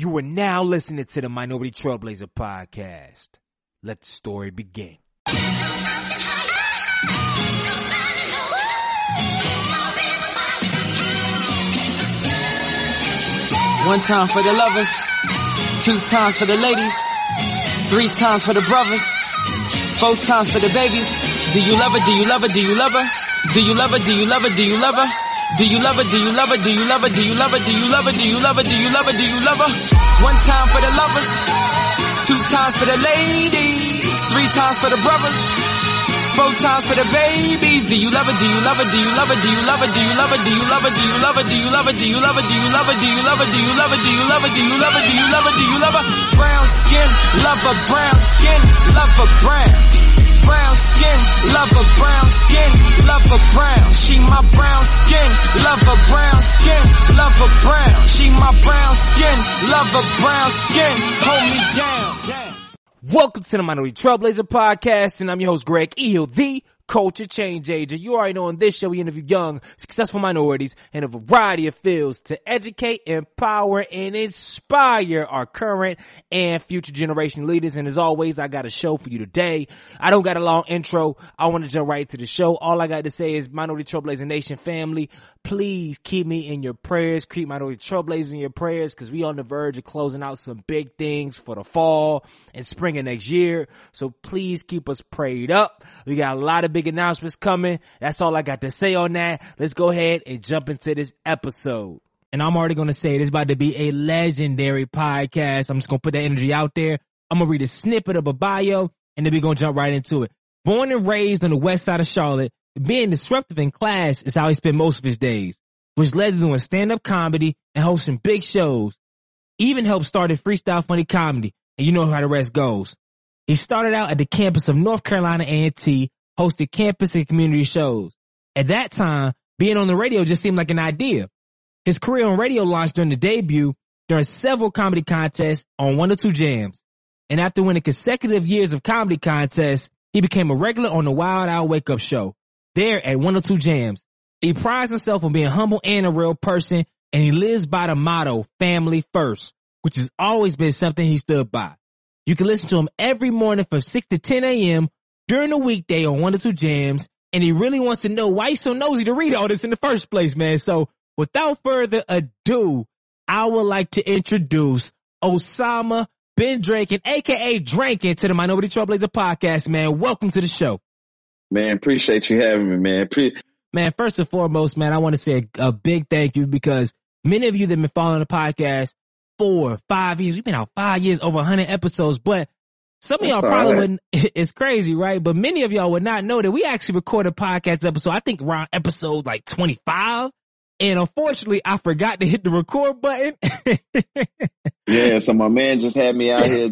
You are now listening to the Minority Trailblazer podcast. Let the story begin. One time for the lovers, 2 times for the ladies, 3 times for the brothers, 4 times for the babies. Do you love her? Do you love her? Do you love her? Do you love her? Do you love her? Do you love her? Do you love her? Do you love her? Do you love her? Do you love her? Do you love her? Do you love her? Do you love her? Do you love her? 1 time for the lovers, 2 times for the ladies, 3 times for the brothers, 4 times for the babies. Do you love her? Do you love her? Do you love her? Do you love her? Do you love her? Do you love her? Do you love her? Do you love her? Do you love her? Do you love her? Do you love her? Do you love her? Do you love her? Do you love her? Do you love her? Do you love her? Brown skin, love her brown skin, love her brown. Brown skin, love her brown skin, love her brown. She my brown skin, love her brown skin, love her brown. She my brown skin, love her brown skin. Hold me down. Welcome to the Minority Trailblazer podcast, and I'm your host, Greg Eel, the culture change agent. You already know on this show we interview young, successful minorities in a variety of fields to educate, empower, and inspire our current and future generation leaders. And as always, I got a show for you today. I don't got a long intro. I want to jump right to the show. All I got to say is, Minority Trailblazer Nation family, please keep me in your prayers. Keep Minority Trailblazers in your prayers, because we on the verge of closing out some big things for the fall and spring of next year. So please keep us prayed up. We got a lot of big announcements coming. That's all I got to say on that. Let's go ahead and jump into this episode. And I'm already going to say this is about to be a legendary podcast. I'm just going to put that energy out there. I'm going to read a snippet of a bio, and then we're going to jump right into it. Born and raised on the west side of Charlotte, being disruptive in class is how he spent most of his days, which led to doing stand-up comedy and hosting big shows. Even helped start freestyle funny comedy, and you know how the rest goes. He started out at the campus of North Carolina A&T, hosted campus and community shows. At that time, being on the radio just seemed like an idea. His career on radio launched during the debut during several comedy contests on 102 Jamz. And after winning consecutive years of comedy contests, he became a regular on the Wild Hour Wake Up Show, there at 102 Jamz. He prides himself on being humble and a real person, and he lives by the motto, family first, which has always been something he stood by. You can listen to him every morning from 6 to 10 a.m., during the weekday on 102 Jamz, and he really wants to know why he's so nosy to read all this in the first place, man. So without further ado, I would like to introduce Osama bin Drankin, aka Drankin, to the Minority Trailblazer podcast, man. Welcome to the show. Man, appreciate you having me, man. Man, first and foremost, man, I want to say a big thank you, because many of you that have been following the podcast 4, 5 years, we've been out 5 years, over 100 episodes, but some of y'all probably wouldn't, it's crazy, right? But many of y'all would not know that we actually recorded a podcast episode, I think around episode like 25. And unfortunately, I forgot to hit the record button. Yeah, so my man just had me out here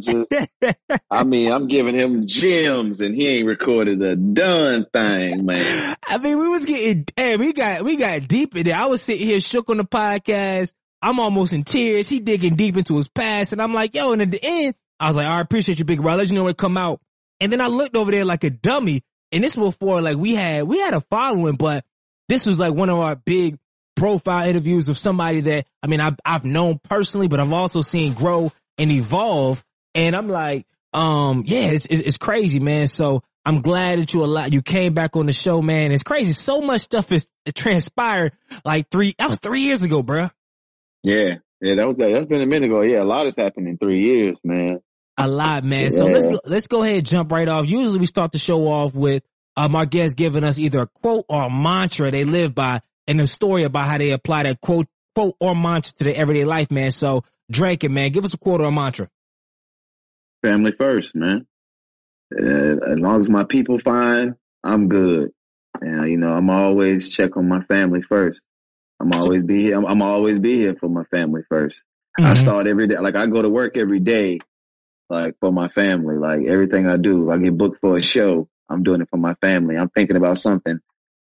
I'm giving him gems, and he ain't recorded a done thing, man. I mean, we was getting, we got deep in there. I was sitting here shook on the podcast. I'm almost in tears. He digging deep into his past. And I'm like, yo, and at the end, I was like, I appreciate you, big bro. I'll let you know when it come out. And then I looked over there like a dummy. And this was before, like, we had a following, but this was like one of our big profile interviews of somebody that, I mean, I've known personally, but I've also seen grow and evolve. And I'm like, yeah, it's crazy, man. So I'm glad that you came back on the show, man. It's crazy. So much stuff is transpired that was 3 years ago, bro. Yeah, that's been a minute ago. Yeah, a lot has happened in 3 years, man. A lot, man. Yeah. So let's go ahead and jump right off. Usually we start the show off with our guests giving us either a quote or a mantra they live by, and a story about how they apply that quote or mantra to their everyday life, man. So Drankin, man, give us a quote or a mantra. Family first, man. As long as my people fine, I'm good. And, you know, I'm always check on my family first. I'm always be here for my family first. Mm-hmm. I start every day. Like, I go to work every day, like, for my family. Like, everything I do, I get booked for a show, I'm doing it for my family. I'm thinking about something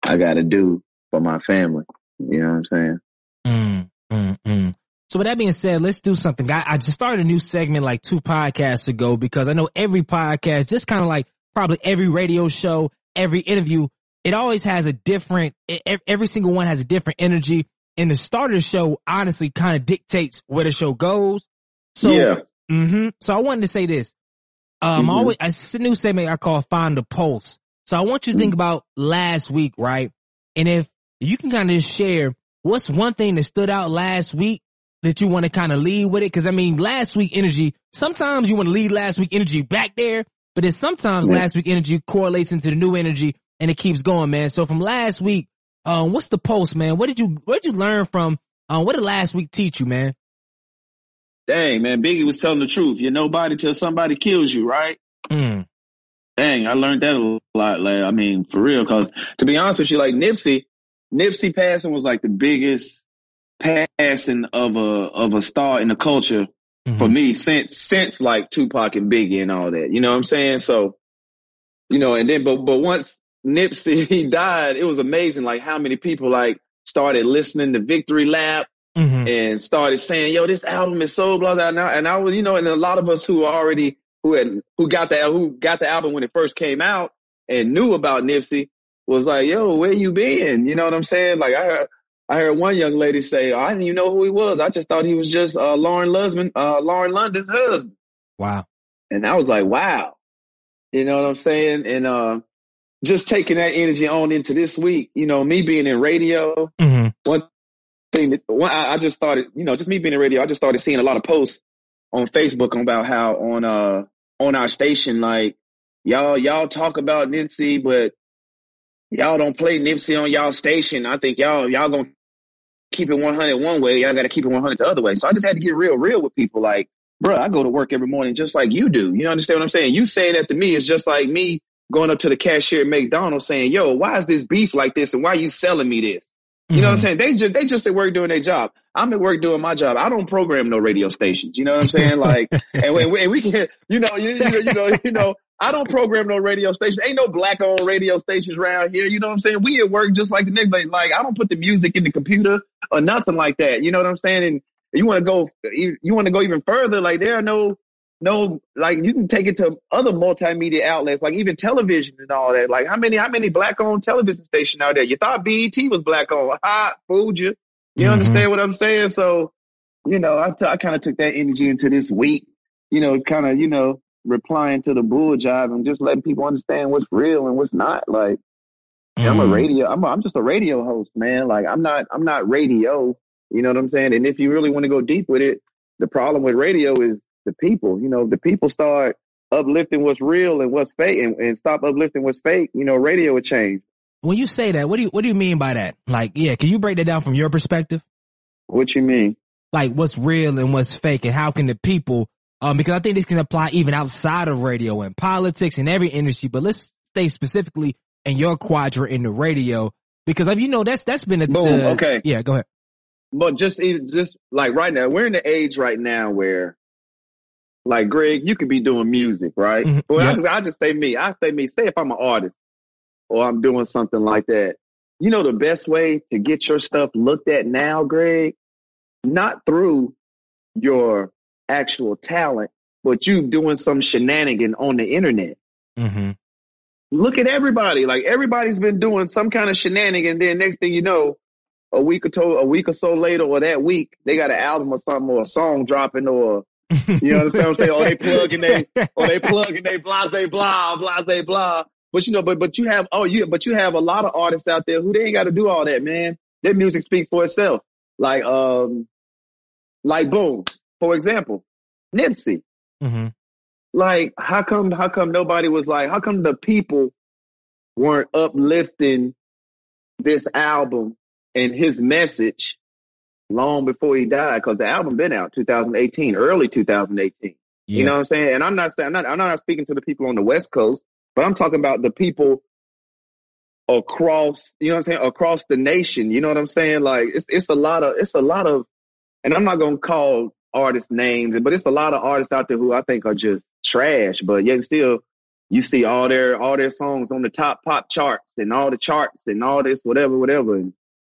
I got to do for my family. You know what I'm saying? So with that being said, let's do something. I just started a new segment like 2 podcasts ago, because I know every podcast, just kind of like probably every radio show, every interview, it always has a different, every single one has a different energy. And the start of the show honestly kind of dictates where the show goes. So, yeah. So I wanted to say this. It's a new segment I call Find the Pulse. So I want you to think about last week, right? And if you can kind of share what's one thing that stood out last week that you want to kind of lead with it. Cause I mean, last week energy, sometimes you want to lead last week energy back there, but then sometimes last week energy correlates into the new energy and it keeps going, man. So from last week, what's the pulse, man? What did you learn from, what did last week teach you, man? Dang, man, Biggie was telling the truth. You're nobody till somebody kills you, right? Dang, I learned that a lot. Like, I mean, for real, cause to be honest with you, like Nipsey passing was like the biggest passing of a star in the culture for me since like Tupac and Biggie and all that. You know what I'm saying? So, you know, and then, but once Nipsey, he died, it was amazing. Like how many people like started listening to Victory Lap and started saying, yo, this album is so blah, blah, blah. And I was, you know, and a lot of us who got the album when it first came out and knew about Nipsey was like, yo, where you been? You know what I'm saying? Like I heard one young lady say, I didn't even know who he was. I just thought he was just Lauren London's husband. Wow. And I was like, wow. You know what I'm saying? And just taking that energy on into this week, you know, me being in radio, I just started, you know, just me being in radio, I just started seeing a lot of posts on Facebook about how on our station, like y'all talk about Nipsey, but y'all don't play Nipsey on y'all station. I think y'all gonna keep it 100 one way. Y'all got to keep it 100 the other way. So I just had to get real with people. Like, bro, I go to work every morning just like you do. You understand what I'm saying? You saying that to me is just like me going up to the cashier at McDonald's saying, yo, why is this beef like this? And why are you selling me this? You know what I'm saying? They just at work doing their job. I'm at work doing my job. I don't program no radio stations. You know what I'm saying? Like, and we can, you know, I don't program no radio station. Ain't no black-owned radio stations around here. You know what I'm saying? We at work just like the next day. Like, I don't put the music in the computer or nothing like that. You know what I'm saying? And you want to go even further. Like, there are no, like, you can take it to other multimedia outlets, like even television and all that. Like, how many black-owned television stations out there? You thought BET was black-owned. Fooled you. You understand what I'm saying? So, you know, I kind of took that energy into this week, you know, kind of, you know, replying to the bull jive and just letting people understand what's real and what's not. Like, I'm just a radio host, man. Like, I'm not radio. You know what I'm saying? And if you really want to go deep with it, the problem with radio is the people. You know, the people start uplifting what's real and what's fake and stop uplifting what's fake. You know, radio would change. When you say that, what do you mean by that? Like, yeah, can you break that down from your perspective? What you mean? Like, what's real and what's fake, and how can the people? Because I think this can apply even outside of radio and politics and every industry. But let's stay specifically in your quadrant in the radio, because you know that's been a boom. Okay, yeah, go ahead. But just like right now, we're in the age right now where, like, Greg, you could be doing music, right? Well, I just say me. I say me. Say if I'm an artist or I'm doing something like that. You know, the best way to get your stuff looked at now, Greg, not through your actual talent, but you doing some shenanigan on the internet. Look at everybody. Like, everybody's been doing some kind of shenanigan. Then next thing you know, a week or so later, or that week, they got an album or something, or a song dropping, or you understand what I'm saying? Or they plug and they blah blah. But you know, but you have a lot of artists out there who they ain't got to do all that, man. Their music speaks for itself. Like boom, for example, Nipsey. Like, how come nobody was like, how come the people weren't uplifting this album and his message long before he died? Because the album been out 2018, early 2018. Yeah. You know what I'm saying? And I'm not speaking to the people on the West Coast, but I'm talking about the people across, you know what I'm saying, across the nation. You know what I'm saying? Like, it's a lot of, and I'm not gonna call artist names, but it's a lot of artists out there who I think are just trash, but yet still you see all their songs on the top pop charts and all the charts and all this whatever. And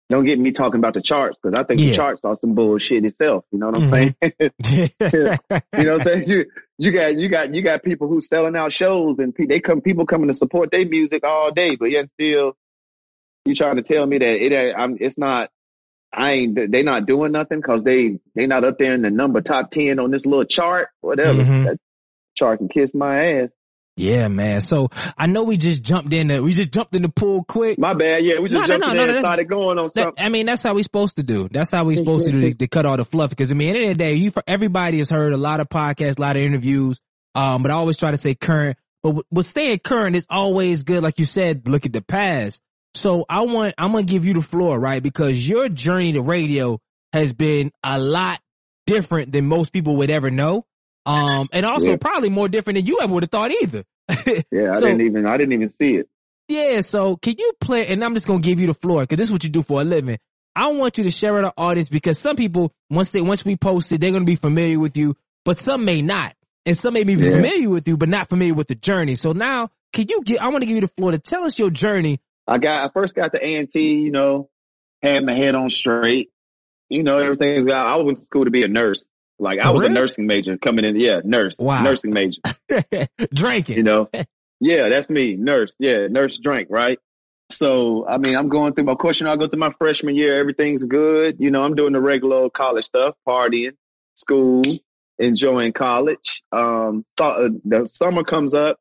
don't get me talking about the charts, because I think the charts are some bullshit itself. You know what I'm saying? You know what I'm saying? You got people who selling out shows, and people coming to support their music all day, but yet still you trying to tell me that it's not they not doing nothing because they not up there in the number top 10 on this little chart, whatever. Mm-hmm. That chart can kiss my ass. Yeah, man. So I know we just jumped in the pool quick. My bad. Yeah, we just jumped in and started going on something. That's how we supposed to do. That's how we supposed to do to cut all the fluff. Because I mean, at the end of the day, everybody has heard a lot of podcasts, a lot of interviews. But I always try to stay current. But with staying current is always good. Like you said, look at the past. So I'm going to give you the floor, right? Because your journey to radio has been a lot different than most people would ever know. And also probably more different than you ever would have thought either. Yeah, I didn't even see it. Yeah, so can you play, and I'm just going to give you the floor because this is what you do for a living. I want you to share with our audience because some people, once we post it, they're going to be familiar with you, but some may not. And some may be familiar with you, but not familiar with the journey. So now, I want to give you the floor to tell us your journey. I first got to A&T, had my head on straight. Everything. I went to school to be a nurse. Like I was a nursing major coming in. Yeah, nurse. Wow. Nursing major. Drankin. Yeah, that's me. Nurse. Yeah, nurse Drank, right? So, I mean, I'm going through my course, I go through my freshman year. Everything's good. I'm doing the regular old college stuff, partying, school, enjoying college. The summer comes up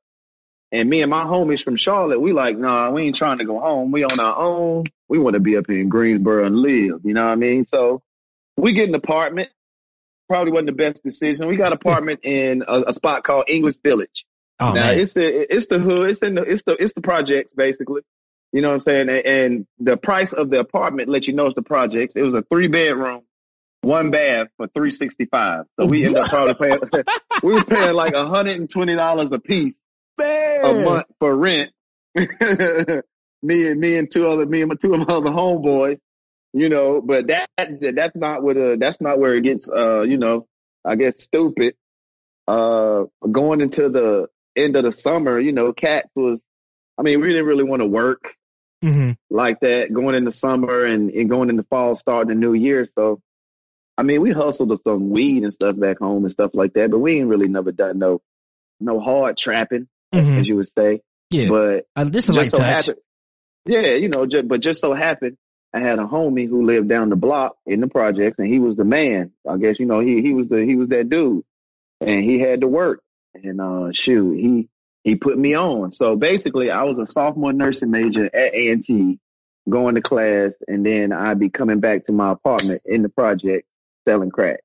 and me and my homies from Charlotte, we like, nah, we ain't trying to go home. We on our own. We want to be up here in Greensboro and live. You know what I mean? So we get an apartment. Probably wasn't the best decision. We got an apartment in a spot called English Village. Oh, now man. it's the hood. It's the projects basically. You know what I'm saying? And the price of the apartment let you know it's the projects. It was a 3-bedroom, 1 bath for $365. So we ended up probably paying. We was paying like $120 a piece a month for rent. me and my two of my other homeboys. But that's not where it gets, I guess stupid. Going into the end of the summer, Cats was, we didn't really want to work like that going into summer and going into fall, starting the new year. So, we hustled with some weed and stuff back home and stuff like that, but we ain't really never done no hard trapping, as you would say. Yeah. But this is like so touch. But just so happened, I had a homie who lived down the block in the projects, and he was the man. I guess he was that dude, and he had to work. And he put me on. So basically, I was a sophomore nursing major at A&T, going to class, and then I'd be coming back to my apartment in the project selling crack.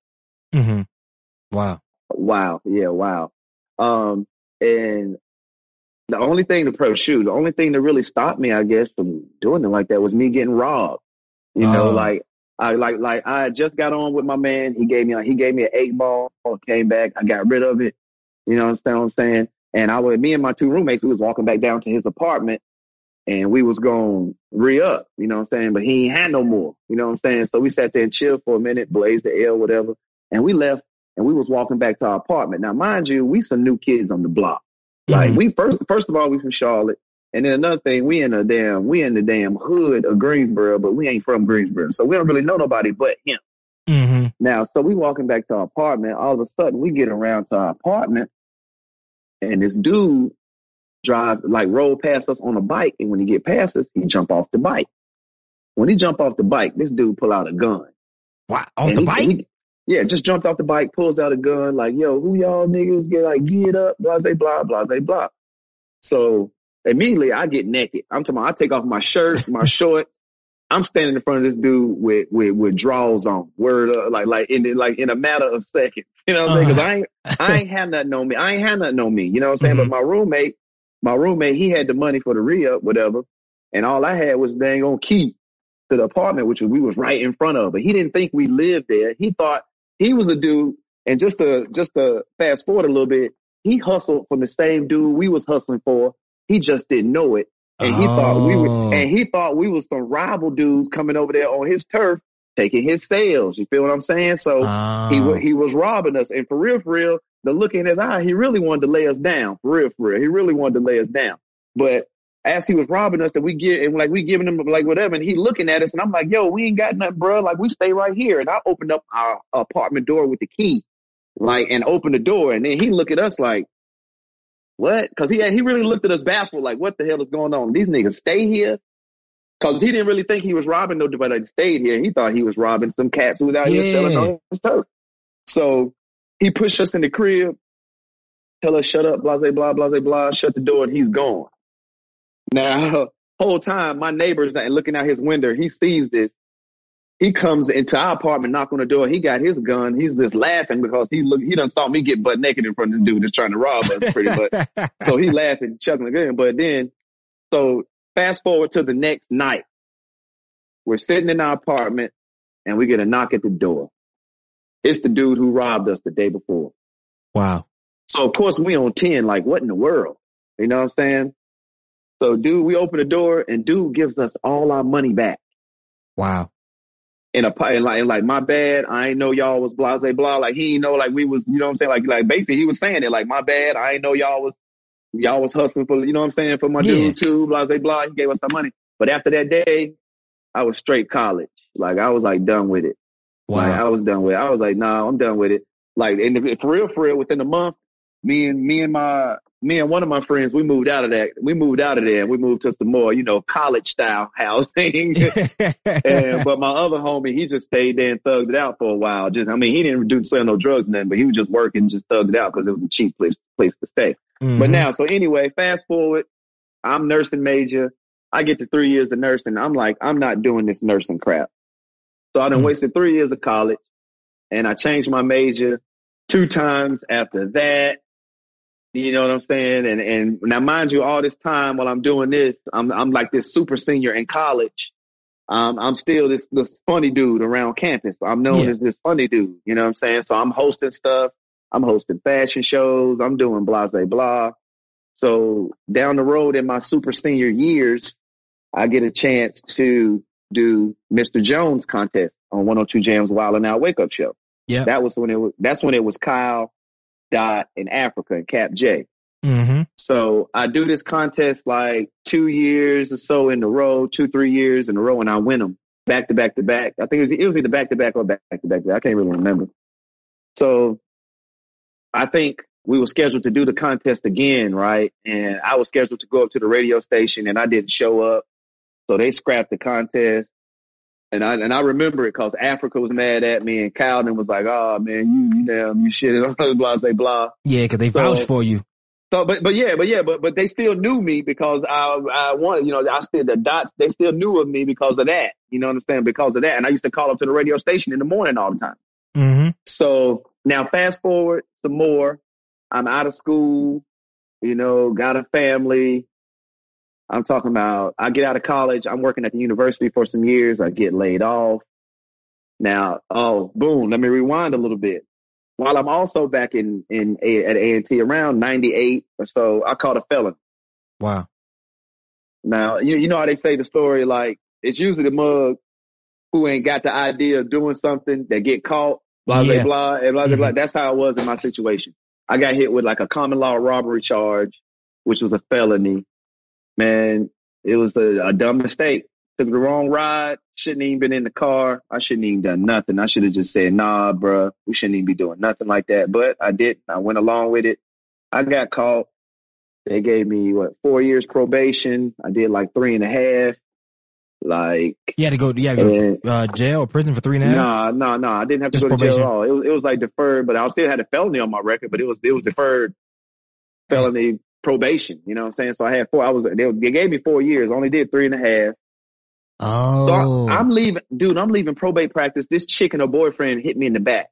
Wow, yeah, wow. And the only thing that really stopped me, I guess, from doing it like that was me getting robbed. I just got on with my man. He gave me an 8-ball, came back. I got rid of it. You know what I'm saying? And me and my 2 roommates, we was walking back down to his apartment and we was going to re-up, you know what I'm saying? But he ain't had no more, you know what I'm saying? So we sat there and chilled for a minute, blazed the L, whatever. And we left and we was walking back to our apartment. Now, mind you, we some new kids on the block. Like we first of all, we from Charlotte. And then another thing, we in the damn hood of Greensboro, but we ain't from Greensboro. So we don't really know nobody but him. Now, so we walking back to our apartment. All of a sudden we get around to our apartment and this dude roll past us on a bike. And when he get past us, he jump off the bike. When he jump off the bike, this dude pull out a gun. What? Off the bike? Just jumped off the bike, pulls out a gun, like, yo, who y'all niggas get up, blase, blah, blase, blah. So immediately I get naked. I'm talking about, I take off my shirt, my shorts. I'm standing in front of this dude with drawers on. Word up, like in a matter of seconds. You know what I'm saying? Cause I ain't had nothing on me. You know what I'm saying? But my roommate, he had the money for the re-up, whatever. And all I had was dang on key to the apartment, which we was right in front of. But he didn't think we lived there. He thought he was a dude. And just to fast forward a little bit, he hustled from the same dude we was hustling for. He just didn't know it. And he thought we was some rival dudes coming over there on his turf, taking his sales. You feel what I'm saying? So he was robbing us. And for real, the look in his eye, he really wanted to lay us down. For real. He really wanted to lay us down. But as he was robbing us, we giving him like whatever, and he looking at us, and I'm like, yo, we ain't got nothing, bro. Like, we stay right here. And I opened up our apartment door with the key, and opened the door, and then he look at us like, what? Cause he really looked at us baffled, like, what the hell is going on? These niggas stay here. Cause he didn't really think he was robbing nobody that stayed here. He thought he was robbing some cats who was out here selling all his turf. So he pushed us in the crib, tell us shut up, blah, blah, blah, blah, blah, shut the door, and he's gone. Now, whole time, my neighbor's looking out his window. He sees this. He comes into our apartment, knock on the door. He got his gun. He's just laughing because he done saw me get butt naked in front of this dude that's trying to rob us, pretty much. So he laughing, chuckling again. But then, so fast forward to the next night. We're sitting in our apartment, and we get a knock at the door. It's the dude who robbed us the day before. Wow. So, of course, we on 10, like, what in the world? You know what I'm saying? So, dude, we open the door, and dude gives us all our money back. Wow. And like, my bad, I ain't know y'all was blah, blah, blah. Like, he ain't know, like, we was, you know what I'm saying? Like basically, he was saying it, like, my bad, I ain't know y'all was hustling for, you know what I'm saying, for my dude, too, blah, blah, blah. He gave us our money. But after that day, I was straight college. Like, I was, like, done with it. Wow. Like, I was done with it. I was like, nah, I'm done with it. Like, and for real, within a month, me and one of my friends, we moved out of that. We moved out of there and we moved to some more, college style housing. But my other homie, he just stayed there and thugged it out for a while. He didn't sell no drugs and nothing, but he was just working, just thugged it out because it was a cheap place to stay. Mm-hmm. But now, so anyway, fast forward, I'm nursing major. I get to 3 years of nursing. I'm like, I'm not doing this nursing crap. So I done wasted 3 years of college and I changed my major 2 times after that. You know what I'm saying? And now, mind you, all this time while I'm doing this, I'm like this super senior in college. I'm still this funny dude around campus. I'm known as this funny dude. You know what I'm saying? So I'm hosting stuff. I'm hosting fashion shows. I'm doing blah, blah, blah. So down the road in my super senior years, I get a chance to do Mr. Jones contest on 102 Jamz Wild and Out Wake Up Show. Yeah, that's when it was Kyle, Dot, in Africa, and Cap J. Mm-hmm. So I do this contest like 2 years or so in a row, 2-3 years in a row, and I win them back to back to back. I think it was either back to back or back to back. I can't really remember. So I think we were scheduled to do the contest again, right? And I was scheduled to go up to the radio station, and I didn't show up. So they scrapped the contest. And I remember it because Africa was mad at me, and Calvin was like, "Oh man, you shitted on us, blah, blah, blah." Yeah, because they vouched for you. So, but they still knew me because I wanted, the Dots, they still knew of me because of that. You know what I'm saying? Because of that, and I used to call up to the radio station in the morning all the time. Mm-hmm. So now, fast forward some more. I'm out of school. Got a family. I'm talking about, I get out of college. I'm working at the university for some years. I get laid off. Now, boom. Let me rewind a little bit. While I'm also back at A&T around 98 or so, I caught a felon. Wow. Now, you know how they say the story, like, it's usually the mug who ain't got the idea of doing something that get caught, blah, blah, blah, and blah, blah, blah. That's how it was in my situation. I got hit with like a common law robbery charge, which was a felony. Man, it was a dumb mistake. Took the wrong ride. Shouldn't even been in the car. I shouldn't even done nothing. I should have just said, nah, bruh, we shouldn't even be doing nothing like that. But I did. I went along with it. I got caught. They gave me 4 years probation. I did like 3.5. Like, you had to go jail or prison for 3.5? No. I didn't have to just go to jail at all. It was like deferred, but I still had a felony on my record, but it was deferred felony probation. You know what I'm saying? So I had 4. They gave me 4 years. Only did 3.5. Oh. So I'm leaving probate practice. This chick and her boyfriend hit me in the back.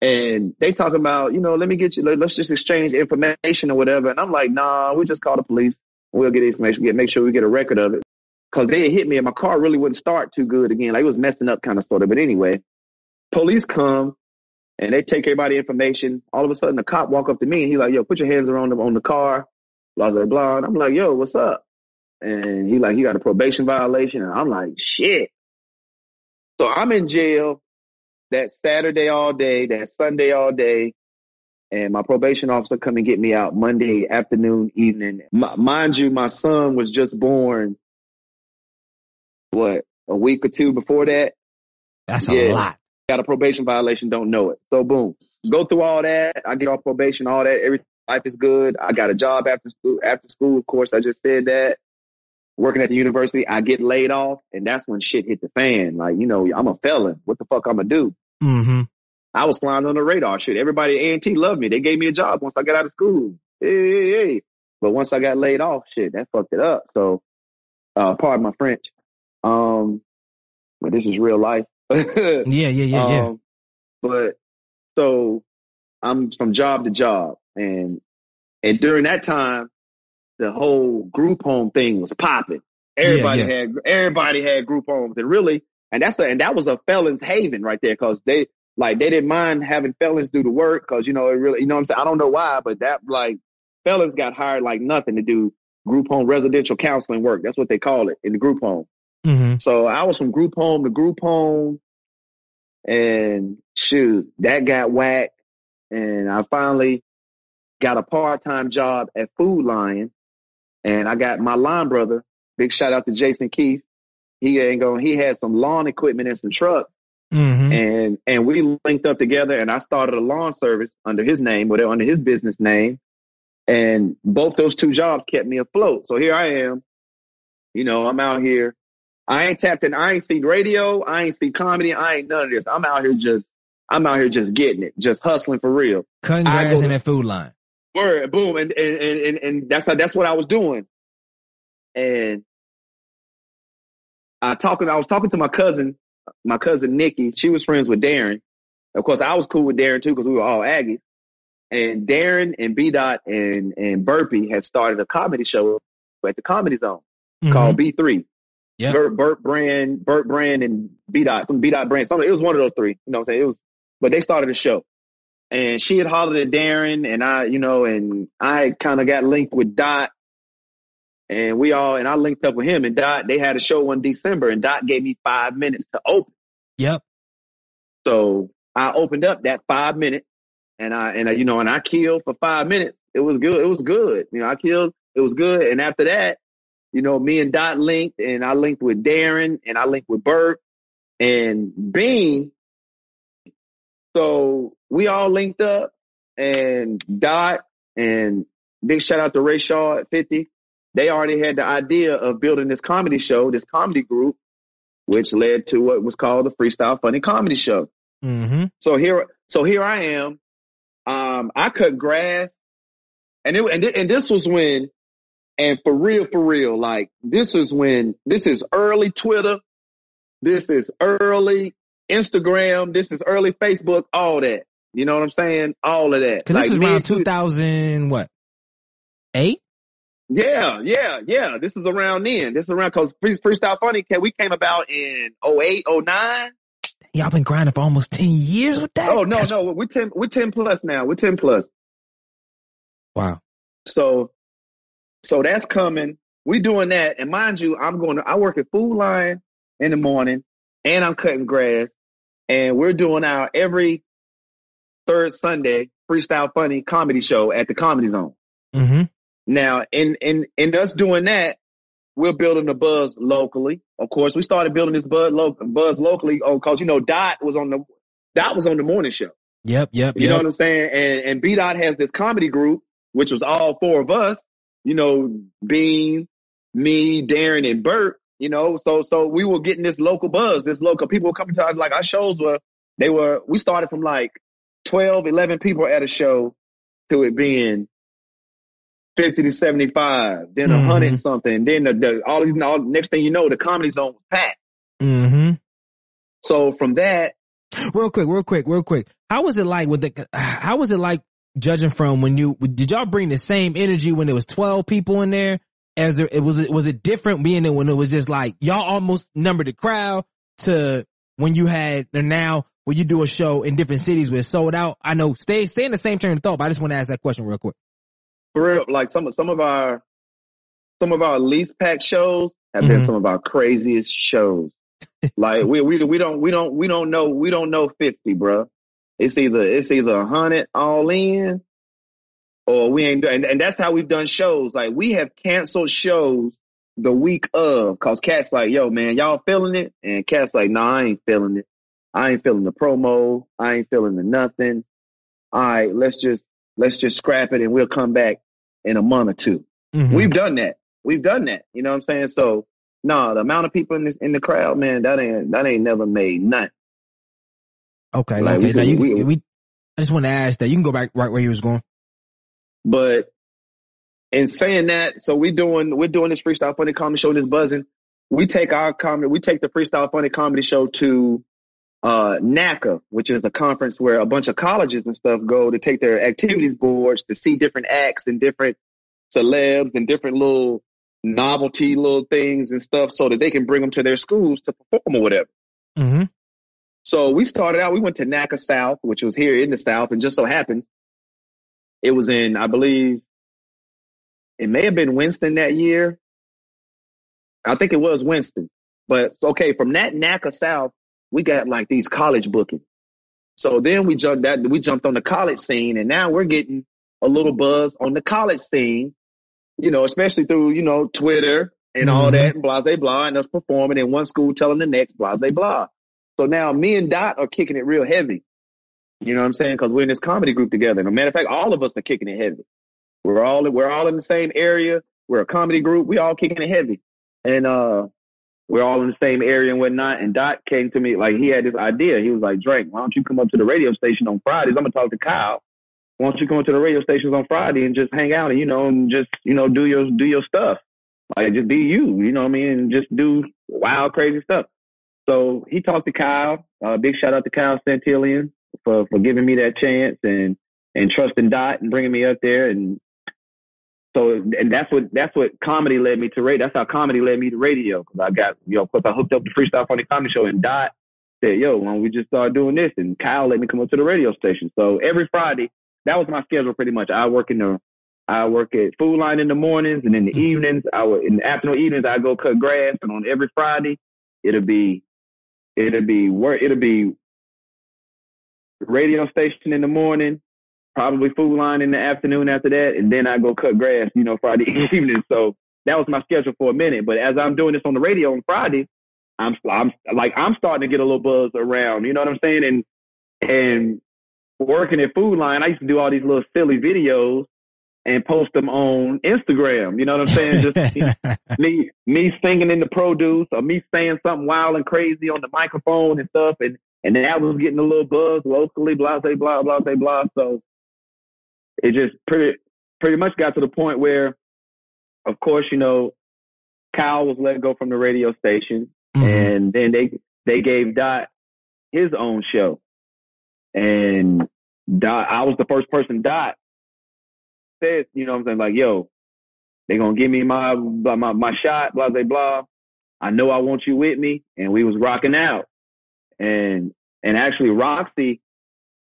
And they talking about, let me get you, let's just exchange information or whatever. And I'm like, nah, we just call the police. We'll get information. Make sure we get a record of it. Cause they had hit me and my car really wouldn't start too good again. Like it was messing up kind of sort of. But anyway, police come and they take everybody information. All of a sudden the cop walk up to me and he's like, yo, put your hands around on the car. Blah, blah, blah. And I'm like, yo, what's up? And he like, you got a probation violation. And I'm like, shit. So I'm in jail that Saturday all day, that Sunday all day. And my probation officer come and get me out Monday afternoon, evening. Mind you, my son was just born, a week or two before that? That's a lot. Got a probation violation, don't know it. So boom, go through all that. I get off probation, all that. Every life is good. I got a job after school. Of course, I just said that. working at the university. I get laid off, and that's when shit hit the fan. Like, you know, I'm a felon. What the fuck I'm gonna do? Mm-hmm. I was flying on the radar. Shit, everybody at A&T loved me. They gave me a job once I got out of school. Hey. But once I got laid off, shit, that fucked it up. So, pardon my French. But this is real life. Yeah. But so I'm from job to job, and during that time, the whole group home thing was popping. Everybody had group homes, and that was a felon's haven right there, because they didn't mind having felons do the work, because it really, you know what I'm saying? I don't know why, but that felons got hired like nothing to do group home residential counseling work. That's what they call it in the group home. Mm-hmm. So I was from group home to group home, and shoot, that got whacked. And I finally got a part-time job at Food Lion, and I got my line brother. Big shout out to Jason Keith. He had some lawn equipment and some trucks. Mm-hmm. And we linked up together, and I started a lawn service under his name, or under his business name. And both those two jobs kept me afloat. So here I am, I'm out here. I ain't tapped in. I ain't seen radio. I ain't seen comedy. I ain't none of this. I'm out here just getting it, just hustling for real. Cutting grass in that Food Line. Word, boom. And that's what I was doing. And I was talking to my cousin Nikki. She was friends with Darren. Of course, I was cool with Darren too, because we were all Aggies. And Darren and B-Dot and Burpee had started a comedy show at the Comedy Zone called B3. Yeah. Burt Brand and B-Dot, some B-Dot brand. It was one of those three. You know what I'm saying? But they started a show. And she had hollered at Darren, and I kind of got linked with Dot. And I linked up with him, and Dot, they had a show in December, and Dot gave me 5 minutes to open. Yep. So I opened up that 5 minutes, and I killed for 5 minutes. It was good. It was good. I killed. It was good. And after that, me and Dot linked, and I linked with Darren, and I linked with Bert and Bean. So we all linked up, and Dot, and big shout out to Ray Shaw at 50. They already had the idea of building this comedy show, this comedy group, which led to what was called the Freestyle Funny Comedy Show. Mm-hmm. So here I am. I cut grass, and this was when, and for real, like this is early Twitter, this is early Instagram, this is early Facebook, all that. You know what I'm saying? All of that. Cause this is around 2000, what? 8? Yeah. This is around then. This is around, cause Freestyle Funny, we came about in 08, 09. Y'all been grinding for almost 10 years with that? Oh, no. We're 10 plus now. We're 10 plus. Wow. So that's coming. We doing that. And mind you, I work at Food Line in the morning, and I'm cutting grass, and we're doing our every third Sunday Freestyle Funny comedy show at the Comedy Zone. Mm-hmm. Now, in us doing that, we're building a buzz locally. Of course, we started building this buzz locally because Dot was on the morning show. Yep. You know what I'm saying? And B Dot has this comedy group, which was all four of us. Bean, me, Darren, and Bert. So we were getting this local buzz. This local people were coming to us. Like our shows we started from like 12, 11 people at a show to it being 50 to 75, then 100 something, then next thing you know, the Comedy Zone was packed. Mm-hmm. So from that, real quick, how was it like judging from did y'all bring the same energy when there was 12 people in there? Was it different being there when it was just like y'all almost numbered the crowd to when you had, and now when you do a show in different cities where it's sold out? I know stay in the same train of thought, but I just want to ask that question real quick. For real, like some of our least packed shows have been some of our craziest shows. Like we don't know 50, bro. It's either 100 all in, or we ain't doing. And that's how we've done shows. Like we have canceled shows the week of, cause Cat's like, yo man, y'all feeling it? And Cat's like, nah, I ain't feeling it. I ain't feeling the promo. I ain't feeling the nothing. All right, let's just scrap it, and we'll come back in a month or two. Mm-hmm. We've done that. We've done that. You know what I'm saying? So no, the amount of people in the crowd, man, that ain't never made nothing. Okay. Like, Okay. Now I just want to ask that. You can go back right where you was going. But in saying that, so we're doing this freestyle funny comedy show, this buzzing. We take the freestyle funny comedy show to NACA, which is a conference where a bunch of colleges and stuff go to take their activities boards to see different acts and different celebs and different little novelty little things and stuff so that they can bring them to their schools to perform or whatever. Mm-hmm. So we went to NACA South, which was here in the South, and just so happens it was in, I believe, it may have been Winston that year. I think it was Winston. But okay, from that NACA South, we got like these college bookings. So then we jumped on the college scene, and now we're getting a little buzz on the college scene, especially through, Twitter and all that, and blah, blah, blah, and us performing in one school telling the next, blah, blah, blah. So now me and Dot are kicking it real heavy. You know what I'm saying? Because we're in this comedy group together. And a matter of fact, all of us are kicking it heavy. We're all in the same area. We're a comedy group. We all kicking it heavy. And we're all in the same area and whatnot. And Dot came to me, like, he had this idea. He was like, Drake, why don't you come up to the radio station on Fridays? I'm going to talk to Kyle. Why don't you come up to the radio stations on Friday and just hang out and, and just, do your stuff. Like, just be you, you know what I mean? And just do wild, crazy stuff. So he talked to Kyle. Big shout out to Kyle Santillian for giving me that chance and trusting Dot and bringing me up there. And so, and that's what comedy led me to radio. That's how comedy led me to radio. Cause I got, of course I hooked up the Freestyle Funny Comedy Show, and Dot said, yo, why don't we just start doing this? And Kyle let me come up to the radio station. So every Friday, that was my schedule pretty much. I work at Food Line in the mornings, and in the evenings, in the afternoon evenings, I go cut grass. And on every Friday, it'll be radio station in the morning, probably Food Line in the afternoon after that, and then I go cut grass, Friday evening. So that was my schedule for a minute. But as I'm doing this on the radio on Friday, I'm starting to get a little buzz around, you know what I'm saying? And working at Food Line, I used to do all these little silly videos and post them on Instagram. You know what I'm saying? Just me singing in the produce, or me saying something wild and crazy on the microphone and stuff. And that was getting a little buzz locally, blah, blah, blah, blah, blah, blah. So it just pretty much got to the point where, of course, Kyle was let go from the radio station, and then they gave Dot his own show. And Dot, I was the first person Dot said, you know what I'm saying? Like, yo, they gonna give me my shot, blah, blah, blah. I know I want you with me. And we was rocking out. And actually Roxy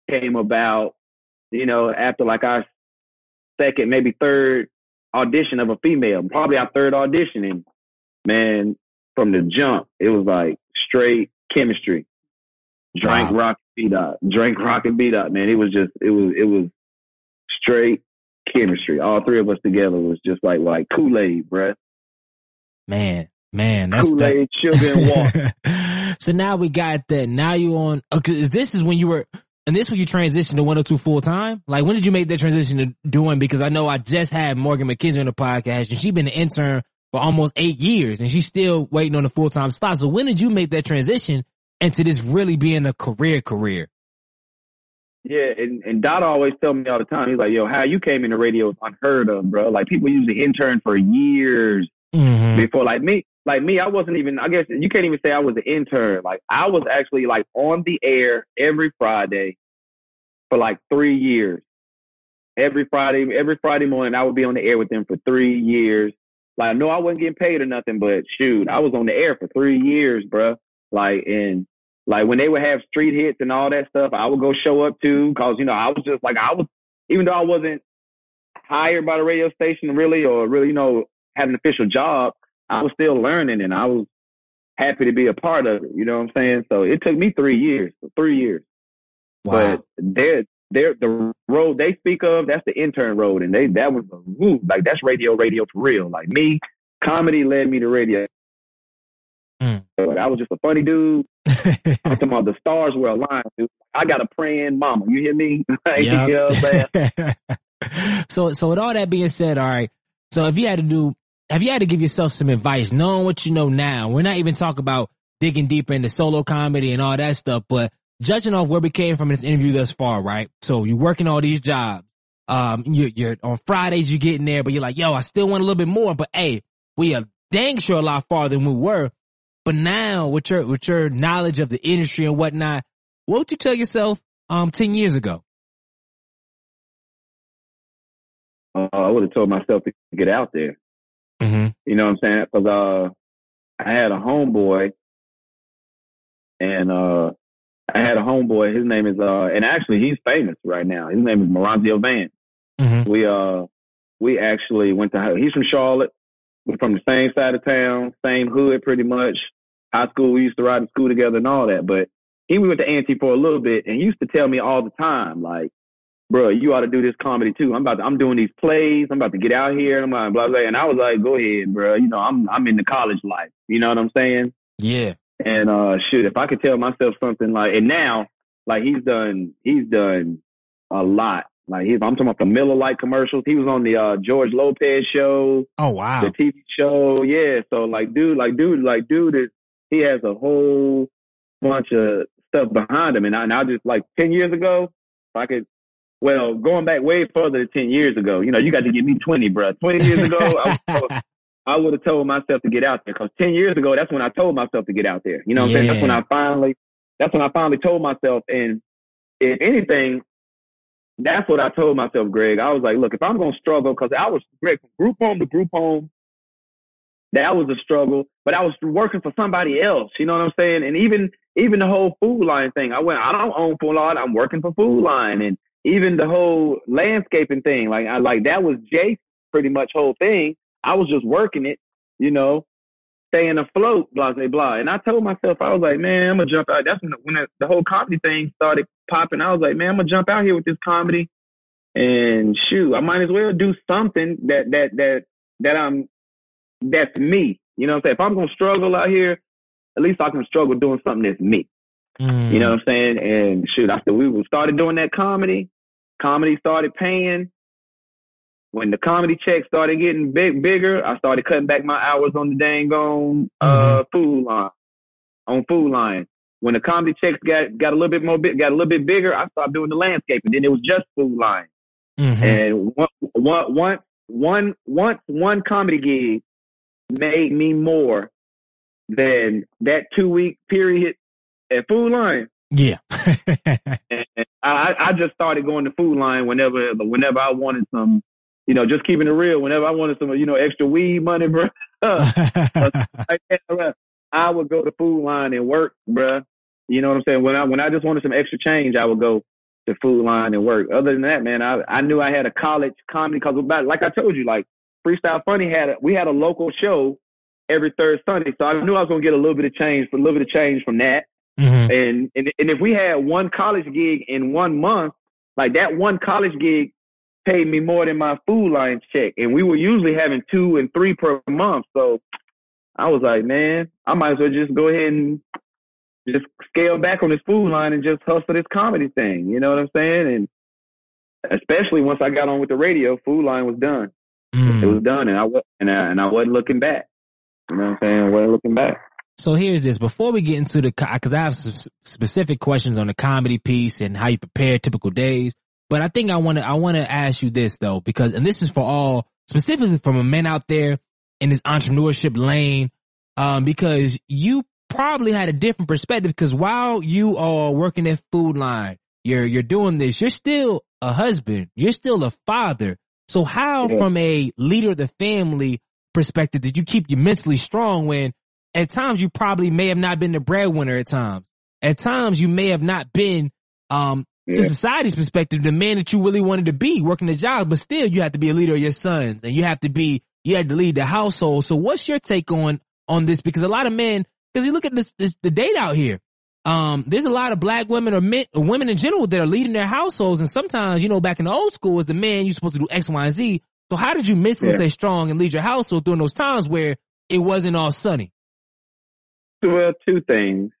came about, after like our second, maybe third audition of a female, probably our third audition. And man, from the jump, it was like straight chemistry. Drink, rock, and beat up, man. It was straight chemistry. All three of us together was just like Kool-Aid, bruh. Man, that's Kool-Aid, sugar, and water. So now we got that. Now you on, this is when you transitioned to 102 full time? Like, when did you make that transition to doing, because I know I just had Morgan McKenzie on the podcast, and she's been an intern for almost 8 years, and she's still waiting on the full-time slot. So when did you make that transition into this really being a career? Yeah, and Dot always tell me all the time, he's like, yo, how you came into radio is unheard of, bro. Like, people usually intern for years before. Like me, I wasn't even, I guess you can't even say I was an intern. Like, I was actually like on the air every Friday for like 3 years. Every Friday morning, I would be on the air with them for 3 years. Like, I know I wasn't getting paid or nothing, but shoot, I was on the air for 3 years, bro. Like, when they would have street hits and all that stuff, I would go show up too. Cause, I was just like, even though I wasn't hired by the radio station really, had an official job, I was still learning, and I was happy to be a part of it. You know what I'm saying? So it took me 3 years. Wow. But the road they speak of, that's the intern road. And that was like, that's radio for real. Like, me, comedy led me to radio. So I was just a funny dude. I'm talking about the stars were aligned, dude. I got a praying mama. You hear me? Like, you know what I'm saying? So with all that being said, all right. So if you had to do have you had to give yourself some advice, knowing what you know now? We're not even talking about digging deeper into solo comedy and all that stuff, but judging off where we came from in this interview thus far, right? So you're working all these jobs. You're on Fridays, you get in there, but you're like, yo, I still want a little bit more, but hey, we are dang sure a lot farther than we were. But now with your knowledge of the industry and whatnot, what would you tell yourself, 10 years ago? I would have told myself to get out there. Mm-hmm. You know what I'm saying? Cause, I had a homeboy his name is, and actually he's famous right now. His name is Moranzio Van. Mm-hmm. We actually he's from Charlotte. We're from the same side of town, same hood pretty much. High school, we used to ride to school together and all that. But we went to A&T for a little bit, and he used to tell me all the time, like, bro, you ought to do this comedy too. I'm doing these plays. I'm about to get out here. And I'm like, blah, blah. And I was like, go ahead, bro. You know, I'm in the college life. You know what I'm saying? Yeah. And, shoot, if I could tell myself something like, and now, like, he's done a lot. Like, I'm talking about the Miller Lite commercials. He was on the, George Lopez show. Oh, wow. The TV show. Yeah. So dude, he has a whole bunch of stuff behind him. And I just, like, 10 years ago, if I could, well, going back way further than 10 years ago, you know, you got to give me 20, bro. 20 years ago, I would have told myself to get out there, because 10 years ago, that's when I told myself to get out there. You know what I'm saying? That's when I finally told myself. And if anything, that's what I told myself, Greg. I was like, look, if I'm going to struggle, because I was, Greg, from group home to group home, that was a struggle, but I was working for somebody else. You know what I'm saying? And even the whole Food Line thing, I don't own Food Line. I'm working for Food Line. And even the whole landscaping thing, that was Jake's pretty much whole thing. I was just working it, you know, staying afloat, blah, blah, blah. And I told myself, I was like, man, I'm going to jump out. That's when the whole comedy thing started popping. I was like, man, I'm going to jump out here with this comedy, and shoot, I might as well do something that's me. You know what I'm saying? If I'm going to struggle out here, at least I can struggle doing something that's me. You know what I'm saying? And shoot, after we started doing that comedy started paying. When the comedy checks started getting bigger, I started cutting back my hours on the dang on Food Line. When the comedy checks got a little bit bigger, I started doing the landscaping. Then it was just Food Line. And once one comedy gig made me more than that 2-week period at Food Line. Yeah. And I just started going to Food Line whenever I wanted some, you know, just keeping it real. Whenever I wanted some, you know, extra weed money, bro, I would go to Food Line and work, bro. You know what I'm saying? When I just wanted some extra change, I would go to Food Line and work. Other than that, man, I knew I had a college comedy, because like I told you, like Freestyle Funny we had a local show every third Sunday, so I knew I was gonna get a little bit of change from that. And if we had one college gig in 1 month, like that one college gig paid me more than my Food Line check, and we were usually having 2 and 3 per month. So I was like, man, I might as well just go ahead and just scale back on this Food Line and just hustle this comedy thing. You know what I'm saying? And especially once I got on with the radio, Food Line was done. It was done, and I wasn't looking back. You know what I'm saying? I wasn't looking back. So here's this. Before we get into because I have some specific questions on the comedy piece and how you prepare typical days. But I think I want to ask you this though, because, and this is for all, specifically from a man out there in this entrepreneurship lane, because you probably had a different perspective, because while you are working at Food Line, you're doing this, you're still a husband, you're still a father. So how, from a leader of the family perspective, did you keep you mentally strong when at times you probably may have not been the breadwinner at times? At times you may have not been, to society's perspective, the man that you really wanted to be, working the job, but still you have to be a leader of your sons, and you had to lead the household. So what's your take on this? Because a lot of men, because you look at the date out here, there's a lot of black women or men, or women in general, that are leading their households. And sometimes, you know, back in the old school, as the man, you're supposed to do X, Y, and Z. So how did you mentally stay strong and lead your household during those times where it wasn't all sunny? Well, two things.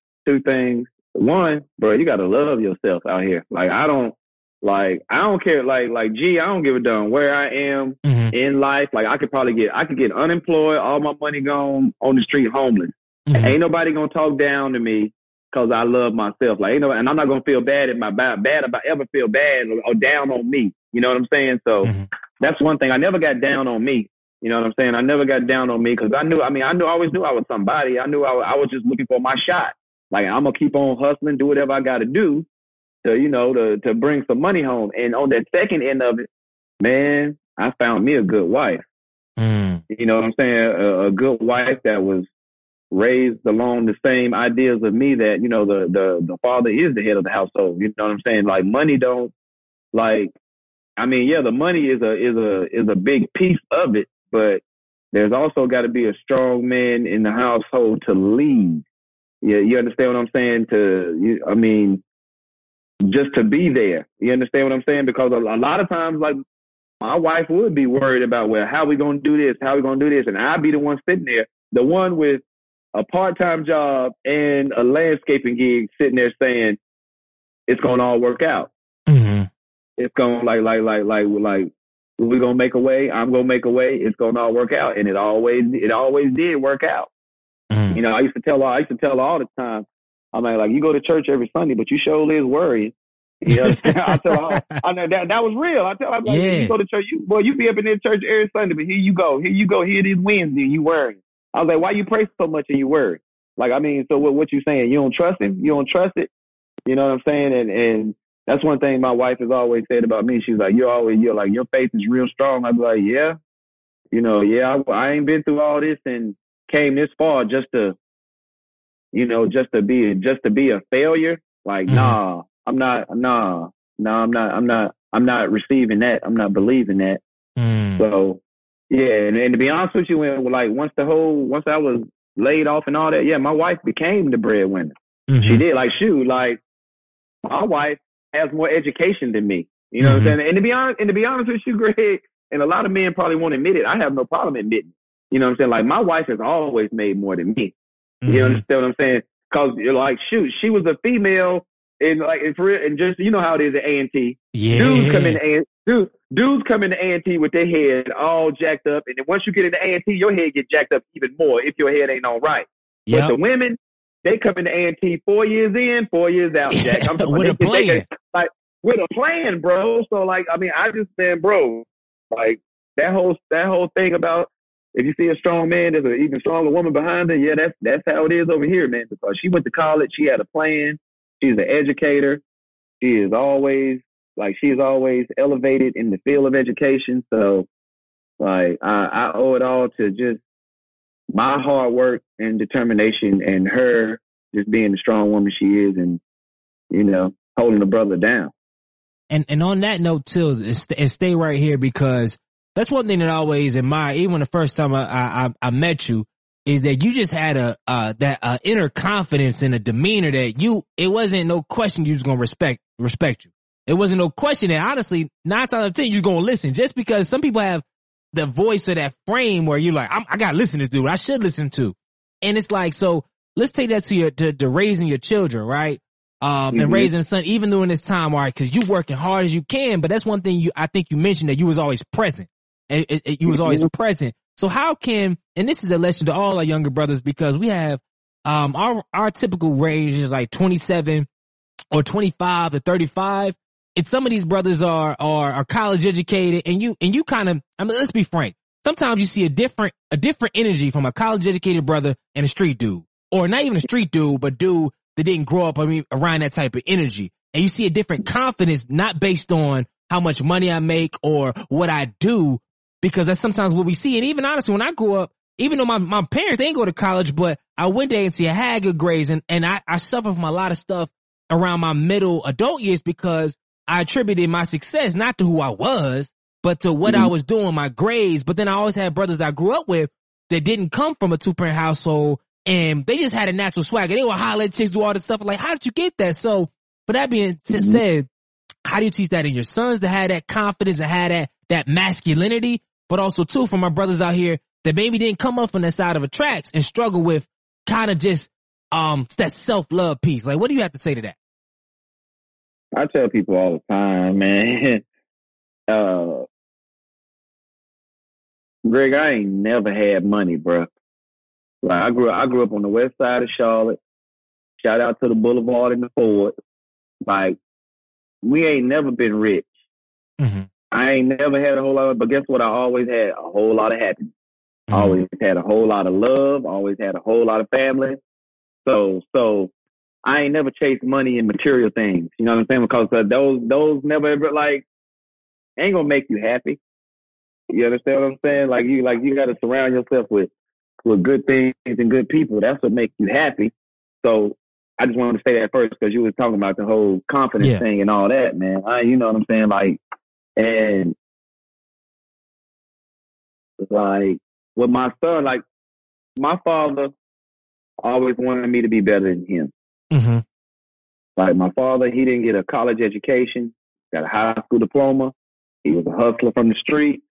One, bro, you got to love yourself out here. Like, I don't Like, I don't care. Like, I don't give a damn where I am in life. Like, I could get unemployed, all my money gone, on the street, homeless. Ain't nobody gonna talk down to me because I love myself. Like, and I'm not gonna feel bad if I ever feel bad or down on me. You know what I'm saying? So that's one thing. I never got down on me. You know what I'm saying? I never got down on me because I always knew I was somebody. I knew I was just looking for my shot. Like, I'm gonna keep on hustling, do whatever I got to do to bring some money home. And on that second end of it, man, I found me a good wife. You know what I'm saying? A good wife that was raised along the same ideas of me, that, you know, the father is the head of the household. You know what I'm saying? Like, money don't, like, I mean, yeah, the money is a big piece of it, but there's also got to be a strong man in the household to lead. Yeah, you understand what I'm saying? Just to be there. You understand what I'm saying? Because a lot of times, like, my wife would be worried about, well, how we going to do this? How we going to do this? And I'd be the one sitting there, the one with a part-time job and a landscaping gig, sitting there saying, it's going to all work out. It's going to like, we're going to make a way. I'm going to make a way. It's going to all work out. And it always did work out. You know, I used to tell her all the time, I'm like, you go to church every Sunday, but you sure is worrying. You know, I tell her, I know that was real. I tell her, like, you go to church, you be up in this church every Sunday, but here you go, here it is Wednesday, and you worrying. I was like, why you pray so much and you worry? Like, I mean, so what you saying? You don't trust him? You don't trust it? You know what I'm saying? And that's one thing my wife has always said about me. She's like, you're like, your faith is real strong. I'd be like, yeah, you know, yeah, I ain't been through all this and came this far just to be a failure. Like, nah, I'm not receiving that. I'm not believing that. So yeah. And to be honest with you, once I was laid off and all that, yeah, my wife became the breadwinner. She did. Like, my wife has more education than me. You know what I'm saying? And to be honest with you, Greg, and a lot of men probably won't admit it, I have no problem admitting it. You know what I'm saying? Like, my wife has always made more than me. You understand what I'm saying? Cause like, shoot, she was a female and just, you know how it is at A&T. Yeah. Dudes come into A&T with their head all jacked up. And then once you get into A&T, your head get jacked up even more if your head ain't on right. Yep. But the women, they come into A&T 4 years in, 4 years out, Jack. With a plan. With a plan, bro. So, like, I mean, I just, man, bro, like, that whole thing about, if you see a strong man, there's an even stronger woman behind her. Yeah, that's how it is over here, man. Because she went to college, she had a plan. She's an educator. She is always elevated in the field of education. So, like, I owe it all to just my hard work and determination, and her just being the strong woman she is, and, you know, holding the brother down. And on that note too, and stay right here, because that's one thing that I always admire, even the first time I met you, is that you just had that inner confidence and a demeanor that it wasn't no question you was going to respect you. It wasn't no question that, honestly, 9 times out of 10, you was going to listen, just because some people have the voice or that frame where you're like, I got to listen to this dude. I should listen to. And it's like, so let's take that to raising your children, right? And raising a son, even during this time, all right, because you working hard as you can, but that's one thing I think you mentioned, that you was always present. You was always present. So how can, and this is a lesson to all our younger brothers, because we have, our typical range is like 27 or 25 to 35. And some of these brothers are college educated, and you kind of, I mean, let's be frank. Sometimes you see a different energy from a college educated brother and a street dude, or not even a street dude, but dude that didn't grow up, around that type of energy. And you see a different confidence, not based on how much money I make or what I do, because that's sometimes what we see. And even honestly, when I grew up, even though my parents, they didn't go to college, but I went there and see I had good grades, and I suffered from a lot of stuff around my middle adult years, because I attributed my success not to who I was, but to what I was doing, my grades. But then I always had brothers that I grew up with that didn't come from a 2-parent household, and they just had a natural swagger. They would holler at chicks, do all this stuff. Like, how did you get that? So, but that being said, how do you teach that in your sons to have that confidence and have that masculinity? But also too, for my brothers out here that maybe didn't come up on that side of the tracks and struggle with kind of just, that self-love piece. Like, what do you have to say to that? I tell people all the time, man. Greg, I ain't never had money, bro. Like I grew up on the west side of Charlotte. Shout out to the Boulevard and the Ford. Like, we ain't never been rich. Mm-hmm. I ain't never had a whole lot of, but guess what? I always had a whole lot of happiness. Mm-hmm. Always had a whole lot of love. Always had a whole lot of family. So I ain't never chased money and material things. You know what I'm saying? Because those never ever, like, ain't gonna make you happy. You understand what I'm saying? Like you got to surround yourself with good things and good people. That's what makes you happy. So I just wanted to say that first because you were talking about the whole confidence thing and all that, man. You know what I'm saying? Like, and like with my son, like my father always wanted me to be better than him. Mm-hmm. Like my father, he didn't get a college education, got a high school diploma. He was a hustler from the street.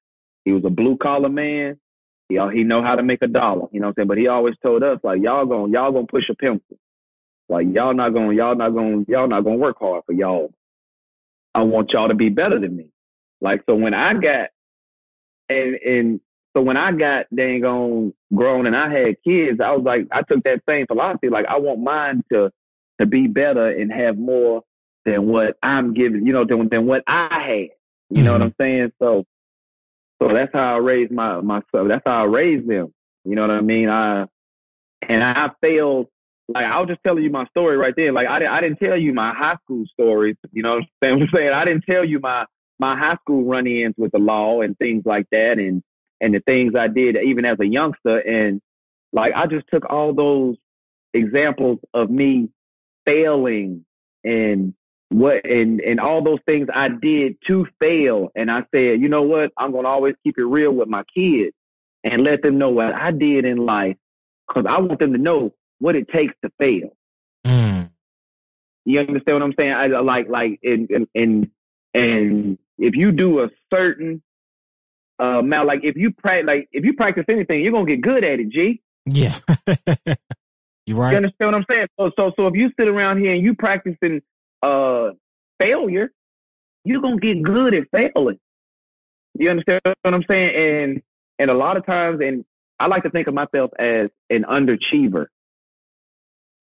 He was a blue collar man. He know how to make a dollar. You know what I'm saying? But he always told us, like, y'all gonna push a pencil. Like y'all not gonna work hard for y'all. I want y'all to be better than me. Like, so when I got so when I got dang on grown and I had kids, I was like, I took that same philosophy. Like, I want mine to be better and have more than what I'm giving, you know, than what I had. You know what I'm saying? So that's how I raised my son. That's how I raised them. You know what I mean? I failed. Like, I was just telling you my story right there. Like, I didn't tell you my high school stories. You know what I'm saying? I didn't tell you my high school run-ins with the law and things like that, and the things I did even as a youngster. And like, I just took all those examples of me failing and all those things I did to fail. And I said, you know what? I'm going to always keep it real with my kids and let them know what I did in life, because I want them to know what it takes to fail. You understand what I'm saying? I like, and if you do a certain amount, like if you practice anything, you're gonna get good at it, G. Yeah. You're right. You understand what I'm saying? So if you sit around here and you practicing failure, you're gonna get good at failing. You understand what I'm saying? And a lot of times, and I like to think of myself as an underachiever.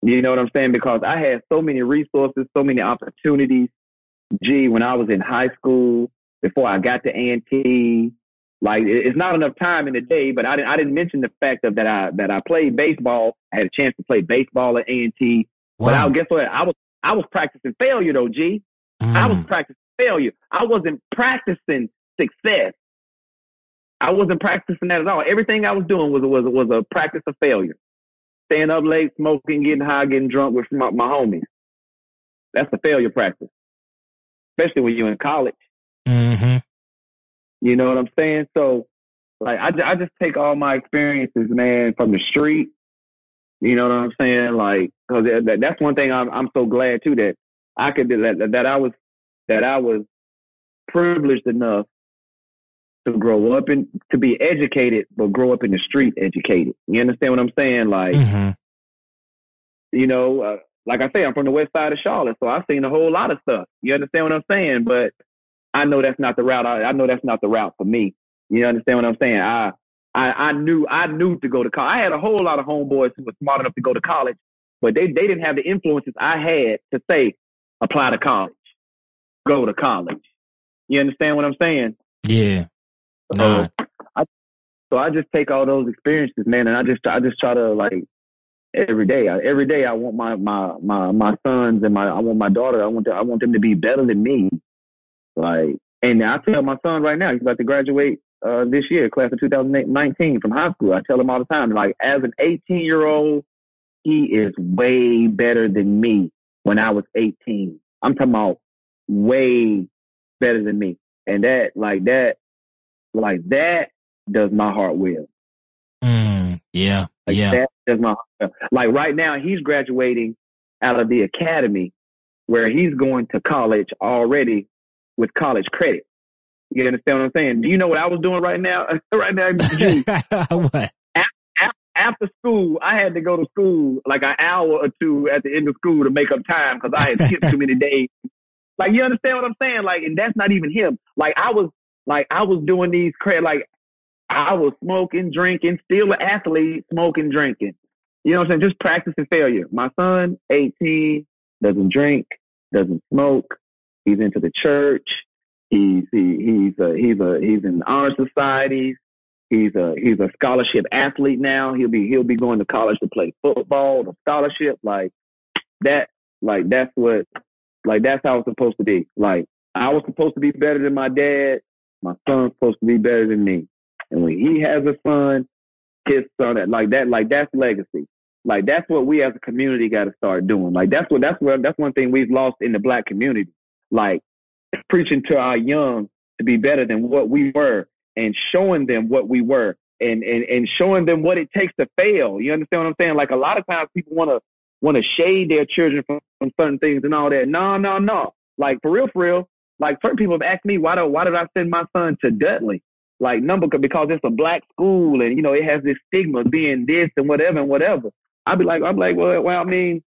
You know what I'm saying? Because I had so many resources, so many opportunities. Gee, when I was in high school, before I got to A&T, like, it's not enough time in the day, but I didn't mention the fact of that I played baseball. I had a chance to play baseball at A&T. Wow. But guess what? I was practicing failure though, G. I was practicing failure. I wasn't practicing success. I wasn't practicing that at all. Everything I was doing was a practice of failure. Staying up late, smoking, getting high, getting drunk with my homies. That's the failure practice, especially when you're in college. Mm-hmm. You know what I'm saying? So, like, I just take all my experiences, man, from the street. You know what I'm saying? Like, cause that's one thing I'm so glad too that I could do that I was privileged enough to grow up and to be educated, but grow up in the street educated. You understand what I'm saying? Like, you know, like I say, I'm from the west side of Charlotte, so I've seen a whole lot of stuff. You understand what I'm saying? But I know that's not the route. I know that's not the route for me. You understand what I'm saying? I knew to go to college. I had a whole lot of homeboys who were smart enough to go to college, but they didn't have the influences I had to say, apply to college, go to college. You understand what I'm saying? Yeah. No. So I just take all those experiences, man, and I just try to, like, every day I want my sons and I want my daughter. I want them to be better than me. Like, and I tell my son right now, he's about to graduate this year, class of 2019 from high school. I tell him all the time, like, as an 18-year-old, he is way better than me when I was 18. I'm talking about way better than me. And that does my heart well. Yeah. Like, yeah. That does my heart well. Like, right now, he's graduating out of the academy where he's going to college already with college credit. You understand what I'm saying? Do you know what I was doing right now? Right now, What? After school, I had to go to school like an hour or two at the end of school to make up time because I had skipped too many days. Like, you understand what I'm saying? Like, and that's not even him. Like, I was doing these like, I was smoking, drinking, still an athlete, smoking, drinking. You know what I'm saying? Just practicing failure. My son, 18, doesn't drink, doesn't smoke. He's into the church. He's in honor societies. He's a scholarship athlete now. He'll be going to college to play football, the scholarship, like that. Like, that's how it's supposed to be. Like, I was supposed to be better than my dad. My son's supposed to be better than me. And when he has a son, his son, that's legacy. Like, that's what we as a community got to start doing. Like, that's one thing we've lost in the Black community. Like, preaching to our young to be better than what we were and showing them what we were and showing them what it takes to fail. You understand what I'm saying? Like, a lot of times people want to shade their children from certain things and all that. No. Like, for real. Like, certain people have asked me, why did I send my son to Dudley? Like, because it's a Black school and, you know, it has this stigma being this and whatever. I'm like, well, I mean,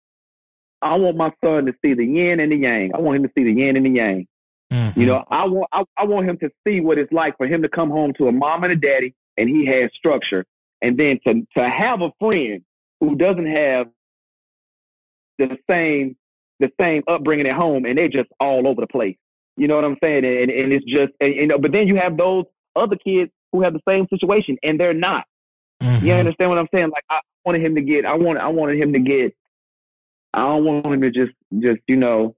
I want my son to see the yin and the yang. I want him to see the yin and the yang. Mm-hmm. You know, I want him to see what it's like for him to come home to a mom and a daddy and he has structure. And then to have a friend who doesn't have the same upbringing at home and they're just all over the place. You know what I'm saying? And it's just, but then you have those other kids who have the same situation and they're not. Mm-hmm. You understand what I'm saying? Like, I don't want him to just, you know,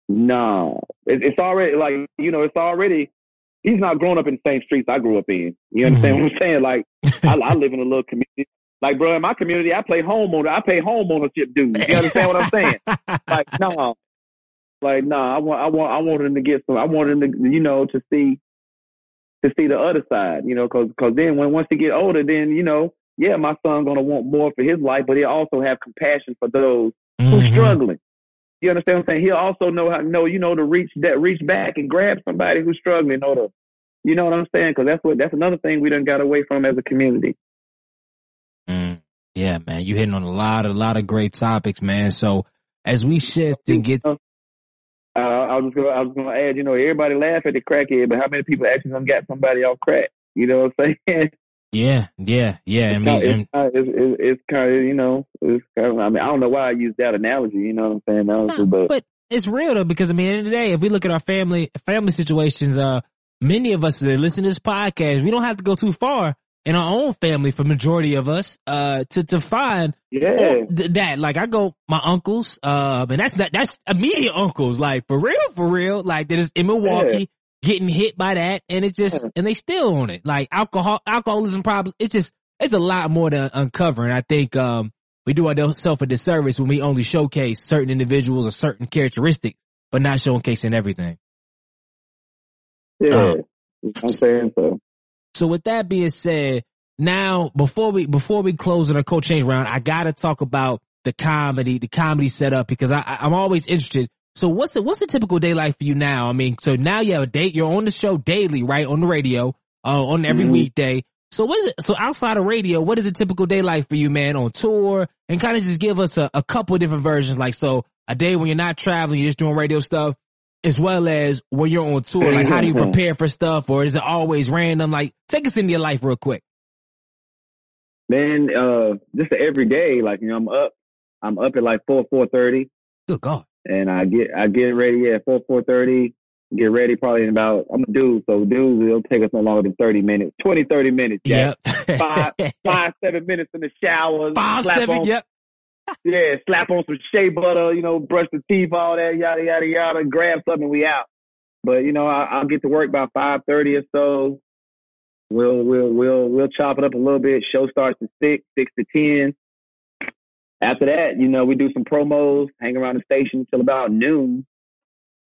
no, it's already like, you know, he's not growing up in the same streets I grew up in. You understand what I'm saying? Like, I live in a little community. Like, bro, in my community, I pay homeownership dues. You understand what I'm saying? I want him to get some. I want him to, you know, to see the other side, you know, cause then once he get older, then, you know, yeah, my son's going to want more for his life, but he'll also have compassion for those who's struggling. You understand what I'm saying? He'll also know to reach back and grab somebody who's struggling, you know what I'm saying? Cause that's another thing we done got away from as a community. Yeah, man, you hitting on a lot of great topics, man. So as we shift and get, I was gonna add, you know, everybody laugh at the crackhead, but how many people actually done got somebody off crack? You know what I'm saying? Yeah. It's kind of, you know, I mean, I don't know why I use that analogy, you know what I'm saying? But it's real though, because I mean, at the end of the day, if we look at our family situations, many of us that listen to this podcast, we don't have to go too far in our own family for majority of us, to find that. Like, I go, my uncles, and that's immediate uncles, like, for real, like, that is in Milwaukee, getting hit by that, and it's just, and they still on it. Like, alcoholism problem, it's a lot more to uncover, and I think, we do ourselves a disservice when we only showcase certain individuals or certain characteristics, but not showcasing everything. Yeah, I'm saying so. So with that being said, now before we close in our coach change round, I gotta talk about the comedy setup, because I'm always interested. So what's a typical day like for you now? I mean, so now you have a date, you're on the show daily, right? On the radio, on every weekday. So what is it? So outside of radio, what is a typical day like for you, man, on tour? And kind of just give us a couple of different versions. Like, so a day when you're not traveling, you're just doing radio stuff, as well as when you're on tour. Like, how do you prepare for stuff, or is it always random? Like, take us into your life real quick. Man, just every day, like, you know, I'm up at like 4:30. Good God. And I get ready at 4:30, get ready probably in about, I'm a dude, so it'll take us no longer than 30 minutes, 30 minutes. Yep. 5-7 minutes in the shower. 5-7, yep. Yeah, slap on some shea butter, you know, brush the teeth, all that, yada, yada, yada, grab something, we out. But, you know, I'll get to work by 5:30 or so. We'll chop it up a little bit. Show starts at 6 to 10. After that, you know, we do some promos, hang around the station until about noon.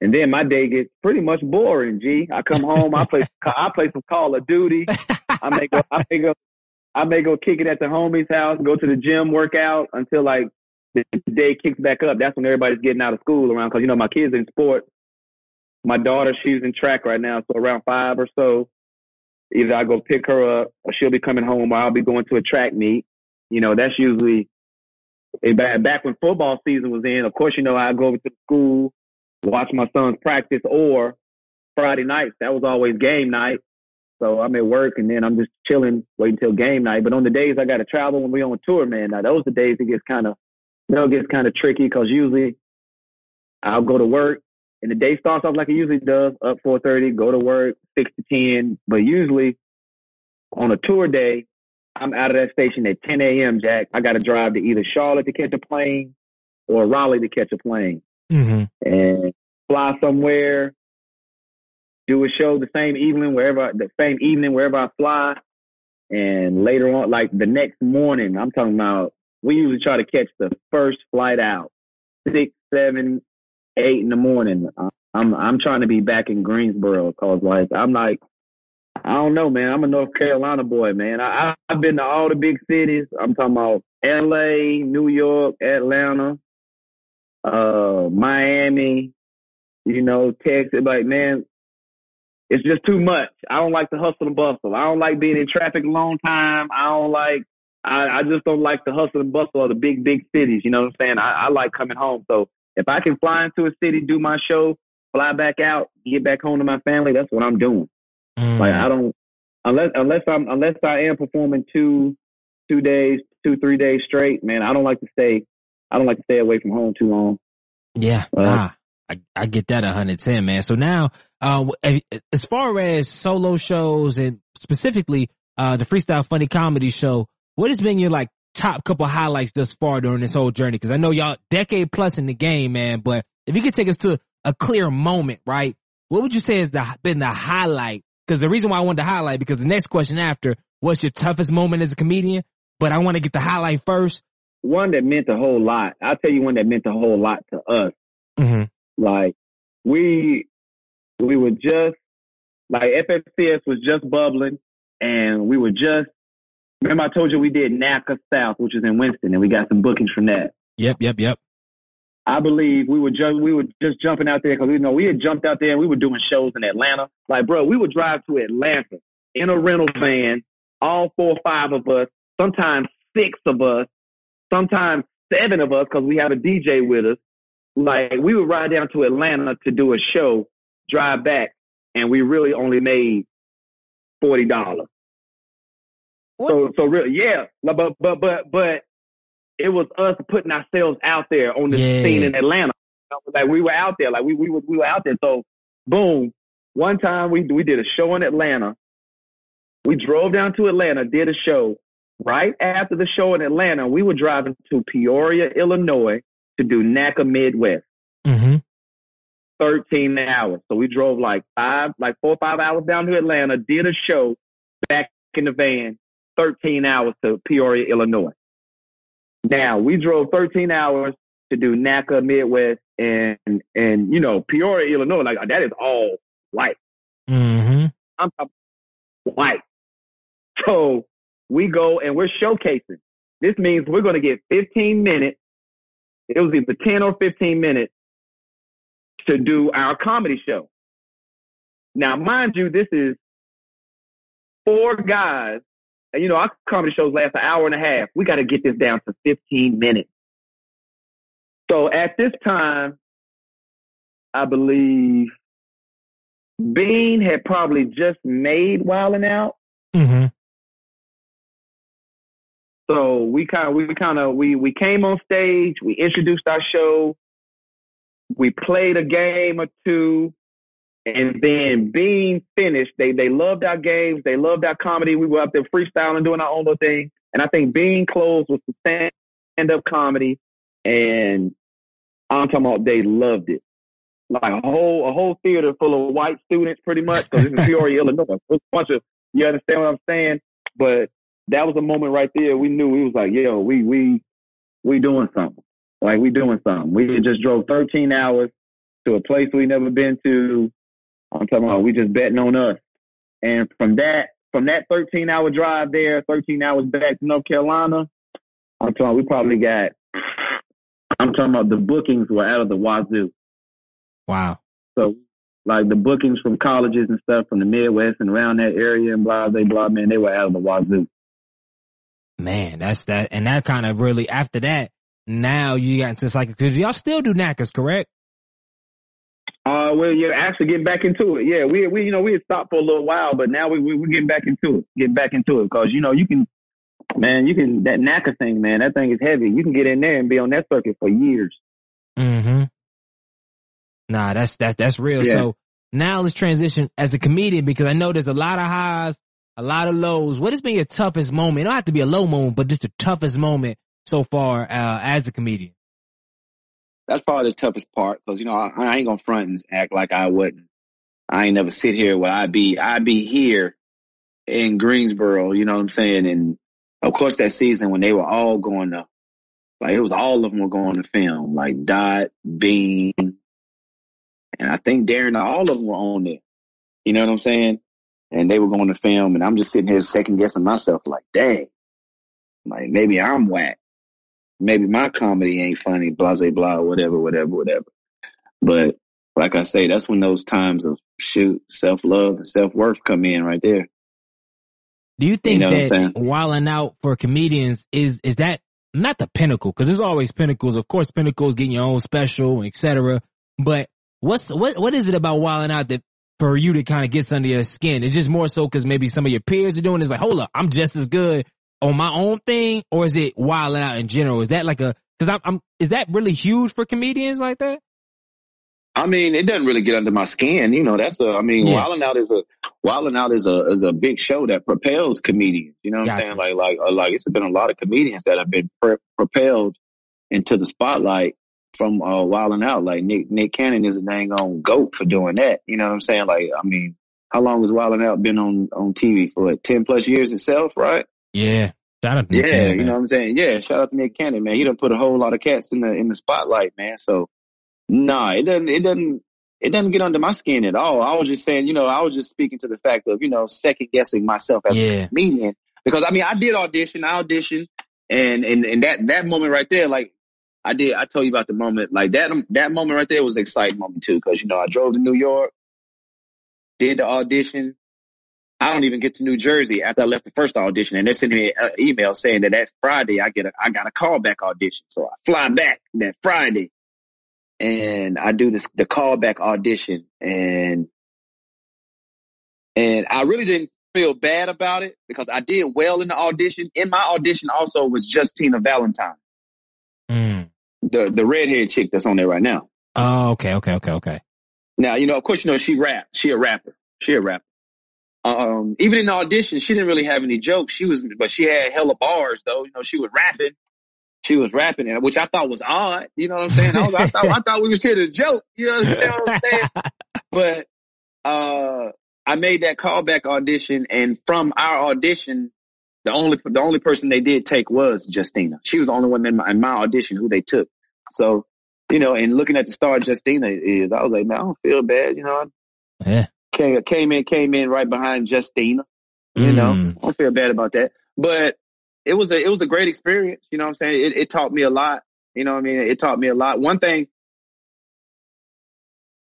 And then my day gets pretty much boring, G. I come home, I play some Call of Duty. I may go kick it at the homie's house, go to the gym, work out until like the day kicks back up. That's when everybody's getting out of school around, because, you know, my kids in sport. My daughter, she's in track right now, so around 5 or so, either I go pick her up or she'll be coming home, or I'll be going to a track meet. You know, that's usually back when football season was in. Of course, you know, I go over to the school, watch my son's practice, or Friday nights, that was always game night. So I'm at work and then I'm just chilling, waiting until game night. But on the days I got to travel when we on tour, man, now those are the days it gets kind of tricky, because usually I'll go to work and the day starts off like it usually does, up 4:30, go to work 6 to 10. But usually on a tour day, I'm out of that station at 10 a.m., Jack. I got to drive to either Charlotte to catch a plane or Raleigh to catch a plane. Mm-hmm. And fly somewhere, do a show the same evening wherever I fly. And later on, like the next morning, I'm talking about, we usually try to catch the first flight out, 6, 7, 8 in the morning. I'm trying to be back in Greensboro, because I don't know, man. I'm a North Carolina boy, man. I've been to all the big cities. I'm talking about LA, New York, Atlanta, Miami, Texas. Like, man, it's just too much. I don't like the hustle and bustle. I don't like being in traffic a long time. I just don't like the hustle and bustle of the big cities. You know what I'm saying? I like coming home. So if I can fly into a city, do my show, fly back out, get back home to my family, that's what I'm doing. Like, I don't, unless I am performing 3 days straight, man, I don't like to stay away from home too long. Yeah. I get that 110, man. So now, as far as solo shows and specifically, the Freestyle Funny Comedy Show, what has been your top couple highlights thus far during this whole journey? Cause I know y'all decade plus in the game, man, but if you could take us to a clear moment, right? What would you say has been the highlight? Cause the reason why I wanted to highlight, because the next question after, what's your toughest moment as a comedian? But I want to get the highlight first. One that meant a whole lot. I'll tell you one that meant a whole lot to us. Mm-hmm. Like, we were just, like, FFCS was just bubbling, and we were just, remember I told you we did NACA South, which is in Winston, and we got some bookings from that. Yep. I believe we were just jumping out there, because we had jumped out there and we were doing shows in Atlanta. Like, bro, we would drive to Atlanta in a rental van, all 4 or 5 of us, sometimes 6 of us, sometimes 7 of us, because we have a DJ with us. Like, we would ride down to Atlanta to do a show, drive back, and we really only made $40. So really, yeah, but it was us putting ourselves out there on the scene in Atlanta. Like, we were out there, like we were out there. So boom, one time we did a show in Atlanta. We drove down to Atlanta, did a show. Right after the show in Atlanta, we were driving to Peoria, Illinois, to do NACA Midwest. Mm-hmm. 13 hours. So we drove 4 or 5 hours down to Atlanta, did a show, back in the van, 13 hours to Peoria, Illinois. Now, we drove 13 hours to do NACA Midwest, and Peoria, Illinois, like, that is all white. Mm-hmm. I'm talking white. So we go and we're showcasing. This means we're going to get 15 minutes. It was either 10 or 15 minutes to do our comedy show. Now, mind you, this is 4 guys. And, our comedy shows last an hour and a half. We got to get this down to 15 minutes. So at this time, I believe Bean had probably just made Wildin' Out. Mm-hmm. So we came on stage, we introduced our show, we played a game or 2, and then Bean finished. They loved our games, they loved our comedy. We were up there freestyling, doing our own little thing. And I think Bean closed with some stand-up comedy, and I'm talking about they loved it. Like a whole theater full of white students, pretty much. Because this is Peoria, Illinois. It was a bunch of, you understand what I'm saying? But that was a moment right there. We knew, we was like, yo, we doing something. Like, we doing something. We just drove 13 hours to a place we never been to. I'm talking about, we just betting on us. And from that 13-hour drive there, 13 hours back to North Carolina, I'm talking about, we probably got, I'm talking about the bookings were out of the wazoo. Wow. So, like, the bookings from colleges and stuff from the Midwest and around that area and blah, man, they were out of the wazoo. Man, that's that. And that kind of really, after that, now you got into because y'all still do NACAs, correct? Well, yeah, actually getting back into it. Yeah, we had stopped for a little while, but now we're getting back into it. Getting back into it because you can, man, that NACA thing, man, that thing is heavy. You can get in there and be on that circuit for years. Mm-hmm. Nah, that's real. Yeah. So now let's transition as a comedian, because I know there's a lot of highs, a lot of lows. What has been your toughest moment? It don't have to be a low moment, but just the toughest moment so far as a comedian. That's probably the toughest part because I ain't gonna front and act like I wouldn't. I ain't never sit here where I'd be here in Greensboro. You know what I'm saying? And of course, that season when they were all going to, like, it was all of them were going to film, like Dot, Bean, and I think Darren. All of them were on there. You know what I'm saying? And they were going to film, and I'm just sitting here second guessing myself, like, dang, like maybe I'm whack. Maybe my comedy ain't funny, blah, blah, blah, whatever. But like I say, that's when those times of self-love and self-worth come in right there. Do you think that wilding out for comedians is that not the pinnacle? Because there's always pinnacles. Of course, pinnacles getting your own special, etc. But what is it about wilding out that for you to kind of gets under your skin? It's just more so because maybe some of your peers are doing it. It's like, hold up, I'm just as good on my own thing, or is it wilding out in general? Is that like is that really huge for comedians like that? I mean, it doesn't really get under my skin. Wilding Out is a big show that propels comedians. You know what I'm saying? Like it's been a lot of comedians that have been propelled into the spotlight from Wilding Out. Like Nick Cannon is a dang on GOAT for doing that. You know what I'm saying? Like, I mean, how long has Wilding Out been on TV for? 10 plus years itself, right? Yeah. Shout out to Nick Cannon, you know what I'm saying? Yeah, shout out to Nick Cannon, man. He done put a whole lot of cats in the spotlight, man. So nah, it doesn't get under my skin at all. I was just saying, I was just speaking to the fact of, second guessing myself as a comedian. Because I mean, I auditioned and that moment right there, like I told you about the moment, like that moment right there was an exciting moment too. Cause I drove to New York, did the audition. I don't even get to New Jersey after I left the first audition, and they're sending me an email saying that Friday I got a callback audition. So I fly back that Friday and I do the callback audition, and I really didn't feel bad about it because I did well in the audition. In my audition also was Justina Valentine, the redhead chick that's on there right now. Oh, okay. Now, of course, she rap. She a rapper. Even in the audition, she didn't really have any jokes. But she had hella bars though. She was rapping, which I thought was odd. You know what I'm saying? I thought we was here to joke. You know what I'm saying? But I made that callback audition, and from our audition, the only person they did take was Justina. She was the only one in my audition who they took. So, and looking at the star Justina is, I was like, man, I don't feel bad. Yeah. Came in right behind Justina. I don't feel bad about that. But it was a great experience. You know what I'm saying? It taught me a lot. You know what I mean? It taught me a lot. One thing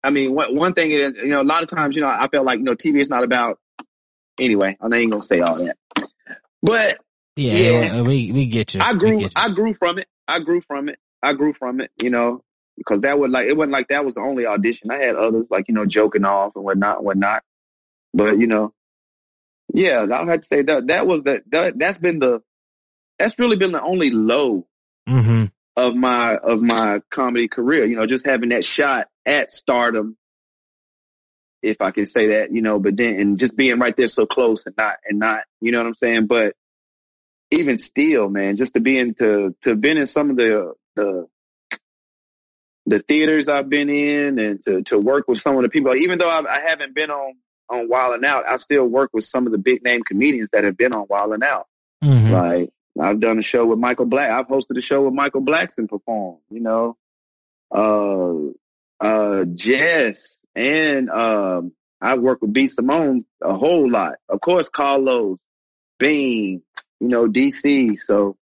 is, a lot of times, I felt like, TV is not about, anyway, I ain't gonna say all that. But yeah. We get you. I grew from it, because it wasn't like that was the only audition. I had others like, joking off and whatnot. But, yeah, I have to say that's really been the only low of my comedy career, just having that shot at stardom, if I can say that, but then, and just being right there so close and not, you know what I'm saying? But even still, man, just to been in some of the theaters I've been in, and to work with some of the people, even though I haven't been on Wildin' Out, I've still worked with some of the big name comedians that have been on Wildin' Out. Like, I've done a show with Michael Black. I've hosted a show with Michael Blackson perform, Jess, and I've worked with B. Simone a whole lot. Of course, Carlos, Bean, DC. So,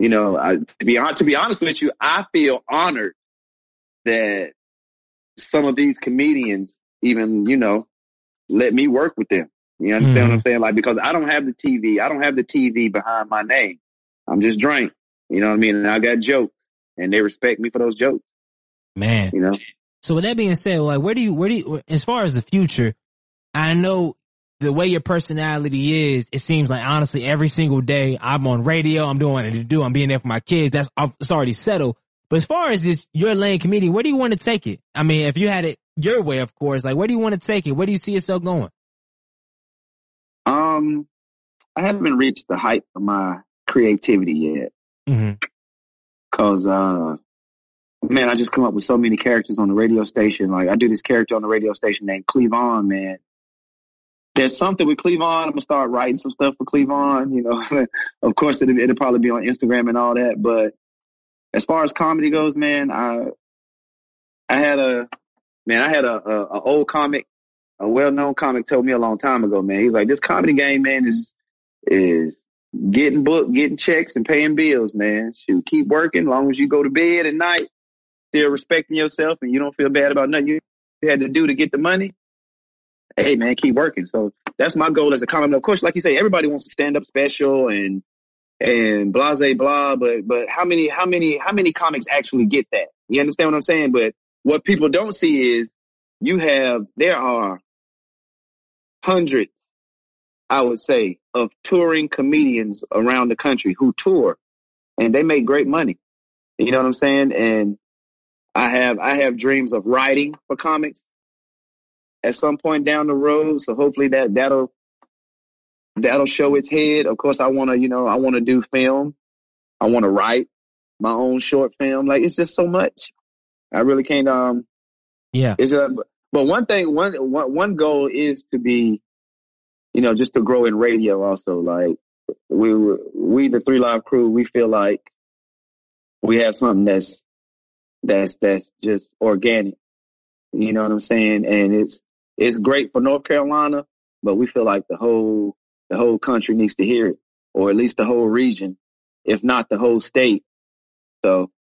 to be honest with you, I feel honored that some of these comedians even, let me work with them. You understand what I'm saying? Like, because I don't have the TV behind my name. I'm just Drank. You know what I mean? And I got jokes, and they respect me for those jokes. Man. So with that being said, like, where do you, as far as the future, I know the way your personality is, it seems like honestly every single day I'm on radio, I'm doing what I need to do, I'm being there for my kids. It's already settled. But as far as this, your lane comedian, where do you want to take it? I mean, if you had it your way, of course, like, where do you want to take it? Where do you see yourself going? I haven't reached the height of my creativity yet. Mm-hmm. Cause, man, I just come up with so many characters on the radio station. Like, I do this character on the radio station named Cleavon, man. There's something with Cleavon. I'm gonna start writing some stuff for Cleavon. You know, of course it'll probably be on Instagram and all that. But as far as comedy goes, man, I had a old comic, a well-known comic told me a long time ago, man. He's like, this comedy game, man, is getting booked, getting checks, and paying bills, man. Shoot, keep working. As long as you go to bed at night, still respecting yourself, and you don't feel bad about nothing you had to do to get the money. Hey, man, keep working. So that's my goal as a comic. Of course, like you say, everybody wants to stand up special and blase blah, but how many comics actually get that? You understand what I'm saying? But what people don't see is there are hundreds, I would say, of touring comedians around the country who tour, and they make great money. You know what I'm saying? And I have dreams of writing for comics at some point down the road. So hopefully that'll show its head. Of course, I want to do film. I want to write my own short film. Like, it's just so much. I really can't. Yeah. But one goal is to be, just to grow in radio also. Like, we the 3 Live Crew, we feel like we have something that's just organic. You know what I'm saying? And it's great for North Carolina, but we feel like the whole country needs to hear it, or at least the whole region, if not the whole state. So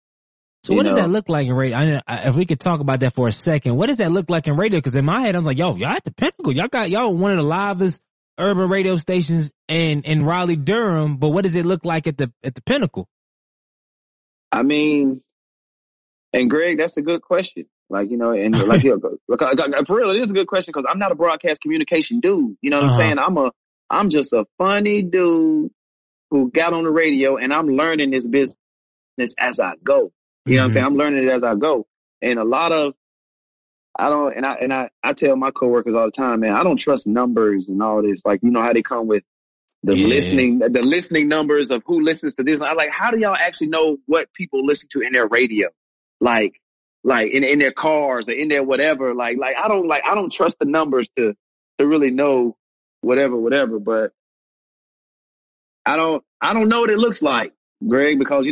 what does that look like in radio? If we could talk about that for a second, what does that look like in radio? Because in my head, I was like, yo, y'all at the Pinnacle. Y'all one of the livest urban radio stations in Raleigh, Durham. But what does it look like at the Pinnacle? I mean, and Greg, that's a good question. Like, and like, for real, it is a good question because I'm not a broadcast communication dude. You know what I'm saying? I'm just a funny dude who got on the radio, and I'm learning this business as I go. You know what I'm saying? I'm learning it as I go. And a lot of, I tell my coworkers all the time, man, I don't trust numbers and all this. Like, you know how they come with the listening numbers of who listens to this. I'm like, how do y'all actually know what people listen to in their radio? Like in their cars or in their whatever. Like, I don't trust the numbers to really know whatever. But I don't know what it looks like, Greg, because,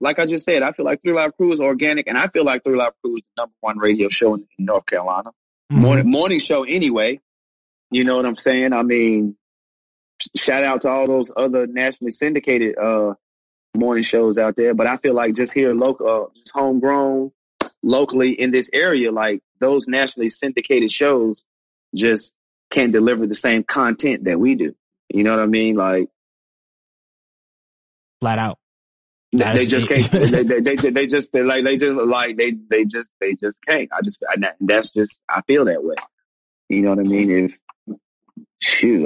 like I just said, I feel like 3 Live Crew is organic, and I feel like 3 Live Crew is the #1 radio show in North Carolina. Morning show anyway. You know what I'm saying? I mean, shout out to all those other nationally syndicated morning shows out there. But I feel like just here local, just homegrown, locally in this area, like those nationally syndicated shows just can't deliver the same content that we do. You know what I mean? Like, flat out. They just can't. they just can't. I feel that way. You know what I mean?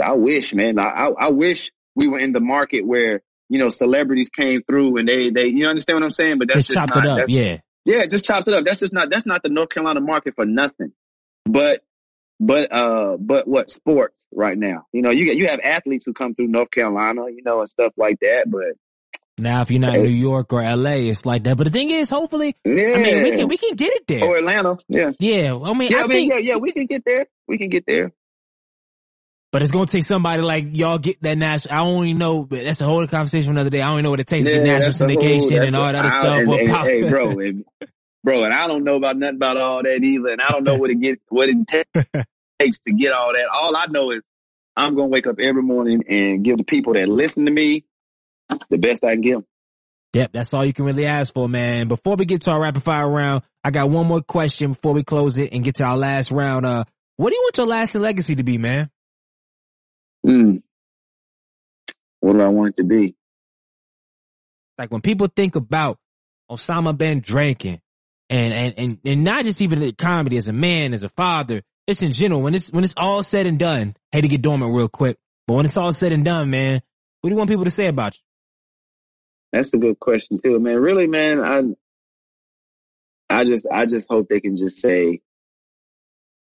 I wish, man. I wish we were in the market where, celebrities came through and they you understand what I'm saying? But that's just chopped not, it up. Yeah, just chopped it up. That's not the North Carolina market for nothing. But what sports right now? You have athletes who come through North Carolina, and stuff like that, but now, if you're not in New York or LA, it's like that. But the thing is, hopefully, I mean, we can get it there. Or Atlanta, yeah. Yeah, I mean, we can get there. We can get there. But it's going to take somebody like y'all get that national. I don't even know, but that's a whole conversation for another day. I don't even know what it takes to get national syndication and all that other stuff. Hey, bro, and I don't know about nothing about all that either. And I don't know what it takes to get all that. All I know is I'm going to wake up every morning and give the people that listen to me the best I can give them. Yep, that's all you can really ask for, man. Before we get to our rapid fire round, I got one more question before we close it and get to our last round. What do you want your lasting legacy to be, man? What do I want it to be? Like when people think about Osama bin Drankin, and not just even in comedy, as a man, as a father, it's in general. When it's all said and done, hate to get dormant real quick, but when it's all said and done, man, what do you want people to say about you? That's a good question too, man. Really, man, I just hope they can just say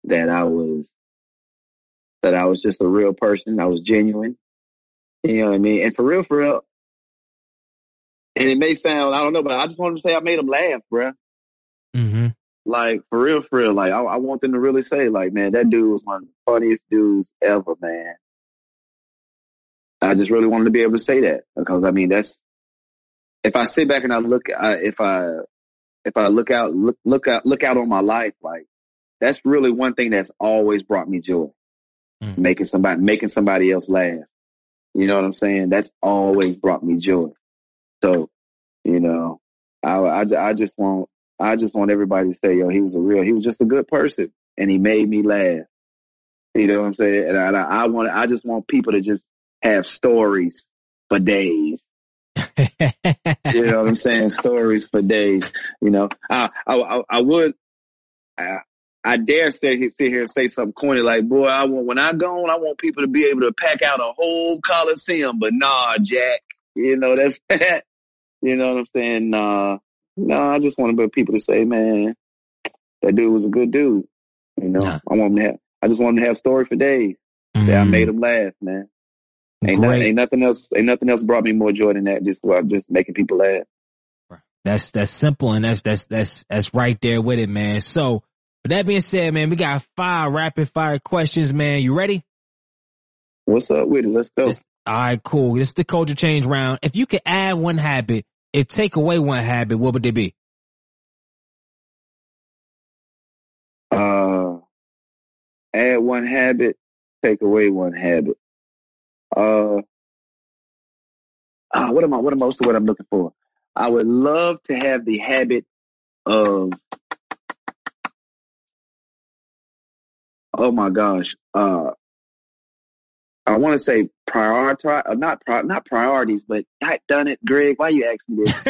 that I was just a real person. I was genuine. You know what I mean? And for real, and it may sound, I don't know, but I just wanted to say I made them laugh, bruh. Mm-hmm. Like, for real, like, I want them to really say, like, man, that dude was one of the funniest dudes ever, man. I just really wanted to be able to say that, because, I mean, that's, if I sit back and I look, if I look out on my life, like, that's really one thing that's always brought me joy. Making somebody else laugh. You know what I'm saying? That's always brought me joy. So, you know, I just want everybody to say, yo, he was just a good person, and he made me laugh. You know what I'm saying? And I just want people to just have stories for days. You know what I'm saying? Stories for days. You know, I dare sit here and say something corny like, boy, when I go on, I want people to be able to pack out a whole Coliseum, but nah, Jack, you know, that's, you know what I'm saying? No, I just want people to say, man, that dude was a good dude. You know, I just want him to have story for days. That I made him laugh, man. Ain't nothing else brought me more joy than that. Just making people laugh. That's simple, and that's right there with it, man. So, with that being said, man, we got 5 rapid fire questions, man. You ready? What's up with it? Let's go. All right, cool. This is the culture change round. If you could add one habit and take away one habit, what would it be? Add one habit, take away one habit. What's the word I'm looking for? I would love to have the habit of, oh my gosh, I want to say prioritize, not priorities, but done it, Greg. Why you asking me this?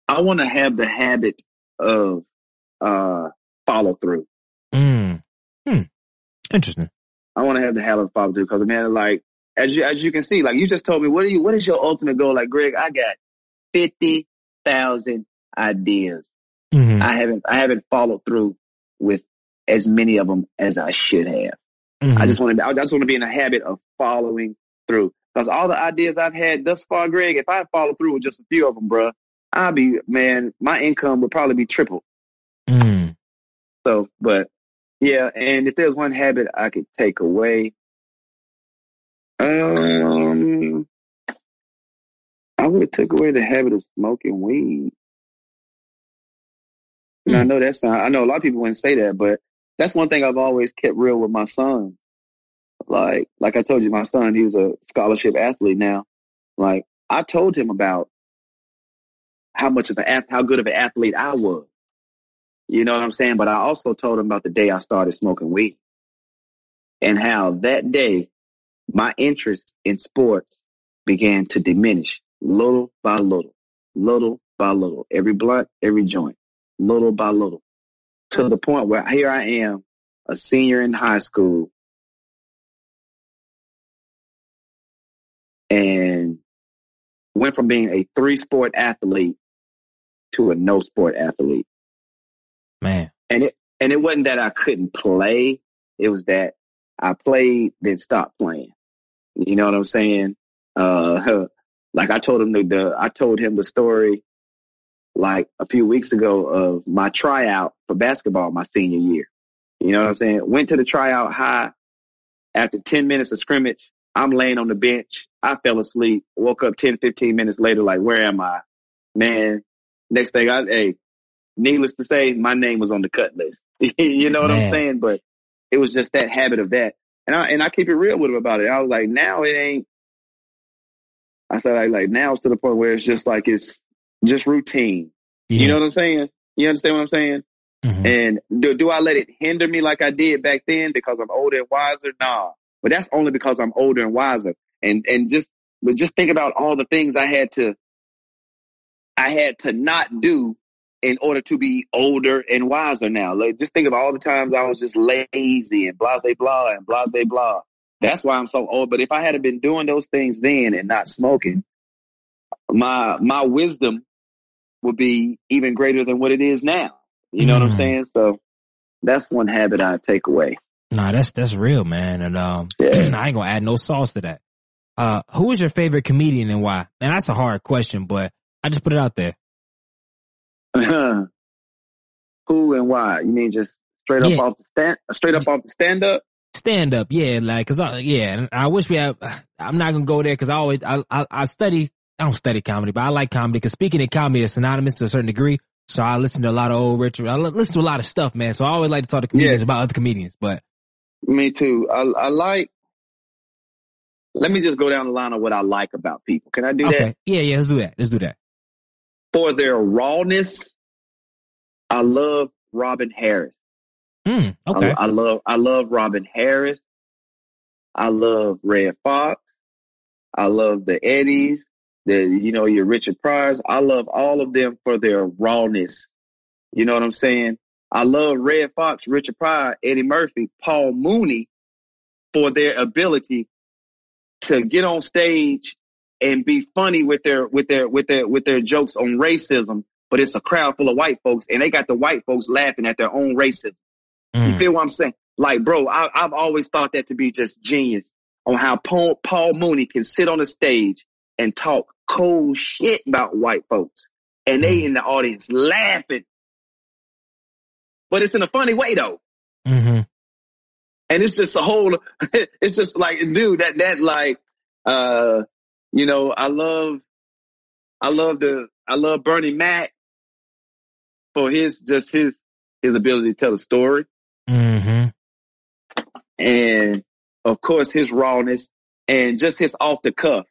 I want to have the habit of follow through. Interesting. I want to have the habit of follow through, because, man, like, as you can see, like, you just told me, what is your ultimate goal? Like, Greg, I got 50,000 ideas. Mm-hmm. I haven't followed through with as many of them as I should have. Mm-hmm. I just want to be in the habit of following through, because all the ideas I've had thus far, Greg, if I follow through with just a few of them, bro, my income would probably be triple. Mm. So, but yeah, and if there's one habit I could take away, I would take away the habit of smoking weed. And I know I know a lot of people wouldn't say that, but that's one thing I've always kept real with my son. Like I told you, my son, he's a scholarship athlete now. Like, I told him about how good of an athlete I was. You know what I'm saying? But I also told him about the day I started smoking weed, and how that day my interest in sports began to diminish little by little, every blunt, every joint, little by little, to the point where here I am, a senior in high school, and went from being a 3-sport athlete to a no-sport athlete. Man. And it wasn't that I couldn't play. It was that I played, then stopped playing. You know what I'm saying? Like, I told him the story like a few weeks ago of my tryout for basketball my senior year. You know what I'm saying? Went to the tryout high. After 10 minutes of scrimmage, I'm laying on the bench. I fell asleep. Woke up 10, 15 minutes later, like, where am I? Man, next thing needless to say, my name was on the cut list. You know what I'm saying? But it was just that habit of that. And I keep it real with him about it. I was like, now it ain't. I said, like, now it's to the point where it's just like, it's just routine. Yeah. You know what I'm saying? You understand what I'm saying? Mm-hmm. And do I let it hinder me like I did back then because I'm older and wiser? Nah. But that's only because I'm older and wiser. And just think about all the things I had to not do in order to be older and wiser now. Like, just think of all the times I was just lazy and blah, blah, and blah, blah. That's why I'm so old. But if I had been doing those things then and not smoking, my wisdom would be even greater than what it is now. You know what I'm saying? So that's one habit I take away. Nah, that's real, man. And I ain't gonna add no sauce to that. Who is your favorite comedian and why? And that's a hard question, but I just put it out there. Who and why? You mean just straight up off the stand up? Stand up, yeah, like, cause I wish we had, I'm not gonna go there cause I don't study comedy, but I like comedy cause speaking in comedy is synonymous to a certain degree. So I listen to a lot of old Richard. I listen to a lot of stuff, man. So I always like to talk to comedians about other comedians, but. Me too. Let me just go down the line of what I like about people. Can I do that? Yeah, let's do that. For their rawness, I love Robin Harris. Okay. I love Robin Harris. I love Red Fox. I love the Eddies, your Richard Pryors. I love all of them for their rawness. You know what I'm saying? I love Red Fox, Richard Pryor, Eddie Murphy, Paul Mooney for their ability to get on stage and be funny with their jokes on racism, but it's a crowd full of white folks and they got the white folks laughing at their own racism. You feel what I'm saying? Like, bro, I've always thought that to be just genius on how Paul Mooney can sit on a stage and talk cold shit about white folks and they in the audience laughing. But it's in a funny way though. Mm-hmm. And it's just it's just like, dude, I love Bernie Mac for his ability to tell a story. Mm-hmm. And of course his rawness and just his off the cuff.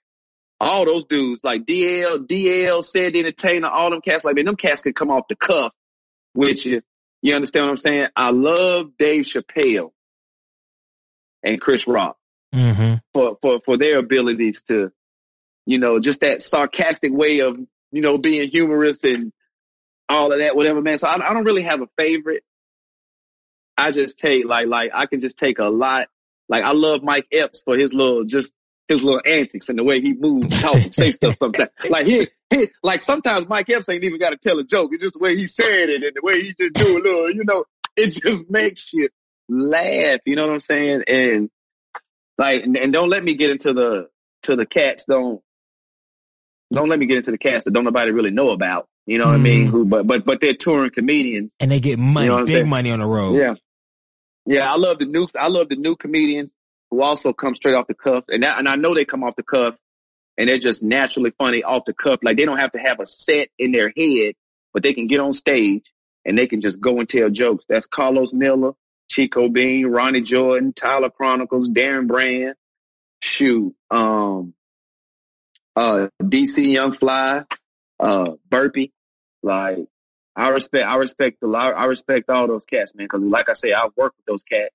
All those dudes like DL, Said the Entertainer, all them cats, like, man, them cats could come off the cuff with you. You understand what I'm saying? I love Dave Chappelle and Chris Rock for their abilities to, just that sarcastic way of, being humorous and all of that, whatever, man. So I don't really have a favorite. I just take I can just take a lot. Like, I love Mike Epps for his little antics and the way he moves, talk, and say stuff sometimes. Like sometimes Mike Epps ain't even got to tell a joke. It's just the way he said it and the way he just do a little, it just makes you laugh. You know what I'm saying? And and don't let me get into the cats. Don't let me get into the cats that don't nobody really know about. You know what I mean? But they're touring comedians and they get money, big money on the road. Yeah. Yeah. I love the new comedians who also come straight off the cuff. And I know they come off the cuff and they're just naturally funny off the cuff. Like, they don't have to have a set in their head, but they can get on stage and they can just go and tell jokes. That's Carlos Miller, Chico Bean, Ronnie Jordan, Tyler Chronicles, Darren Brand, DC Young Fly, Burpee. Like, I respect all those cats, man. Cause like I say, I've worked with those cats.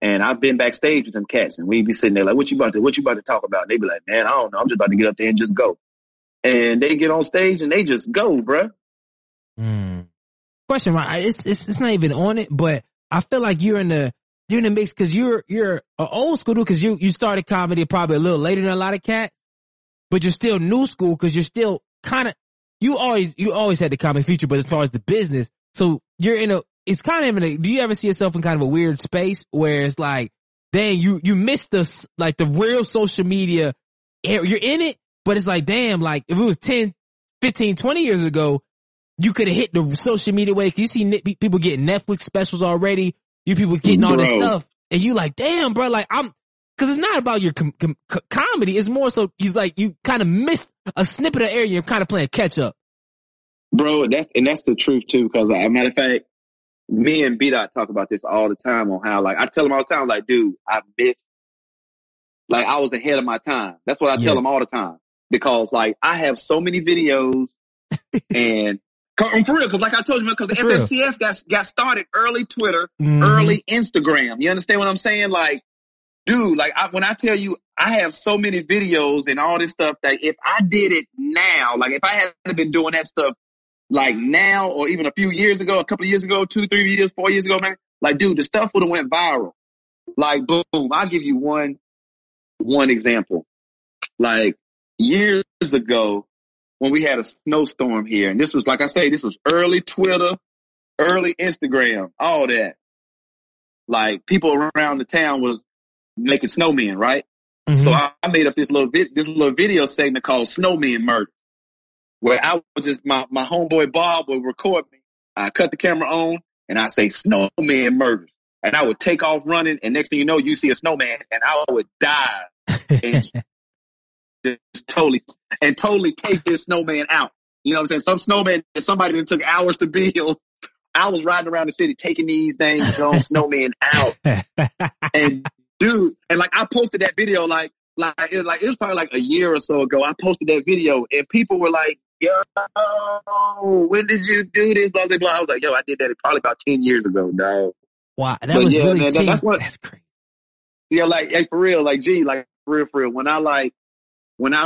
And I've been backstage with them cats and we be sitting there like, what you about to talk about? And they be like, man, I don't know. I'm just about to get up there and just go. And they get on stage and they just go, bruh. Question, right? It's not even on it, but I feel like you're in the mix cause you're an old school dude cause you started comedy probably a little later than a lot of cats, but you're still new school cause you're still kind of, you always had the comedy feature, but as far as the business, so you're it's kind of do you ever see yourself in kind of a weird space where it's like, dang, you missed the real social media era. You're in it, but it's like, damn, like if it was 10, 15, 20 years ago, you could have hit the social media way. You see people getting Netflix specials already. You people getting all this stuff. And you like, damn, bro, like cause it's not about your comedy. It's more so you kind of missed a snippet of area. You're kind of playing catch up. Bro, that's the truth too. Cause as a matter of fact, me and B-Dot talk about this all the time on how, like, I tell him all the time, like, dude, I was ahead of my time. That's what I tell him all the time. Because, like, I have so many videos and I'm for real. Cause like I told you, man, cause the FSCS got started early Twitter, early Instagram. You understand what I'm saying? Like, dude, like when I tell you I have so many videos and all this stuff that if I did it now, like if I hadn't been doing that stuff, like now or even a few years ago, a couple of years ago, 2, 3 years, 4 years ago, man, like, dude, the stuff would have went viral. Like, boom, I'll give you one example. Like, years ago when we had a snowstorm here, and this was, like I say, this was early Twitter, early Instagram, all that. Like, people around the town was making snowmen, right? Mm-hmm. So I made up this little video segment called Snowman Murder, where I was just, my homeboy Bob would record me. I cut the camera on and I say Snowman Murders. And I would take off running, and next thing you know, you see a snowman, and I would dive and just totally take this snowman out. You know what I'm saying? Some snowman that somebody that took hours to build. I was riding around the city taking these things on snowmen out. And dude, and like I posted that video it was probably like a year or so ago. I posted that video and people were like, yo, when did you do this? Blah, blah, blah. I was like, yo, I did that probably about 10 years ago, dog. Wow, that was really man, that's crazy. Yeah, like, hey, for real, like, gee, like, for real. When I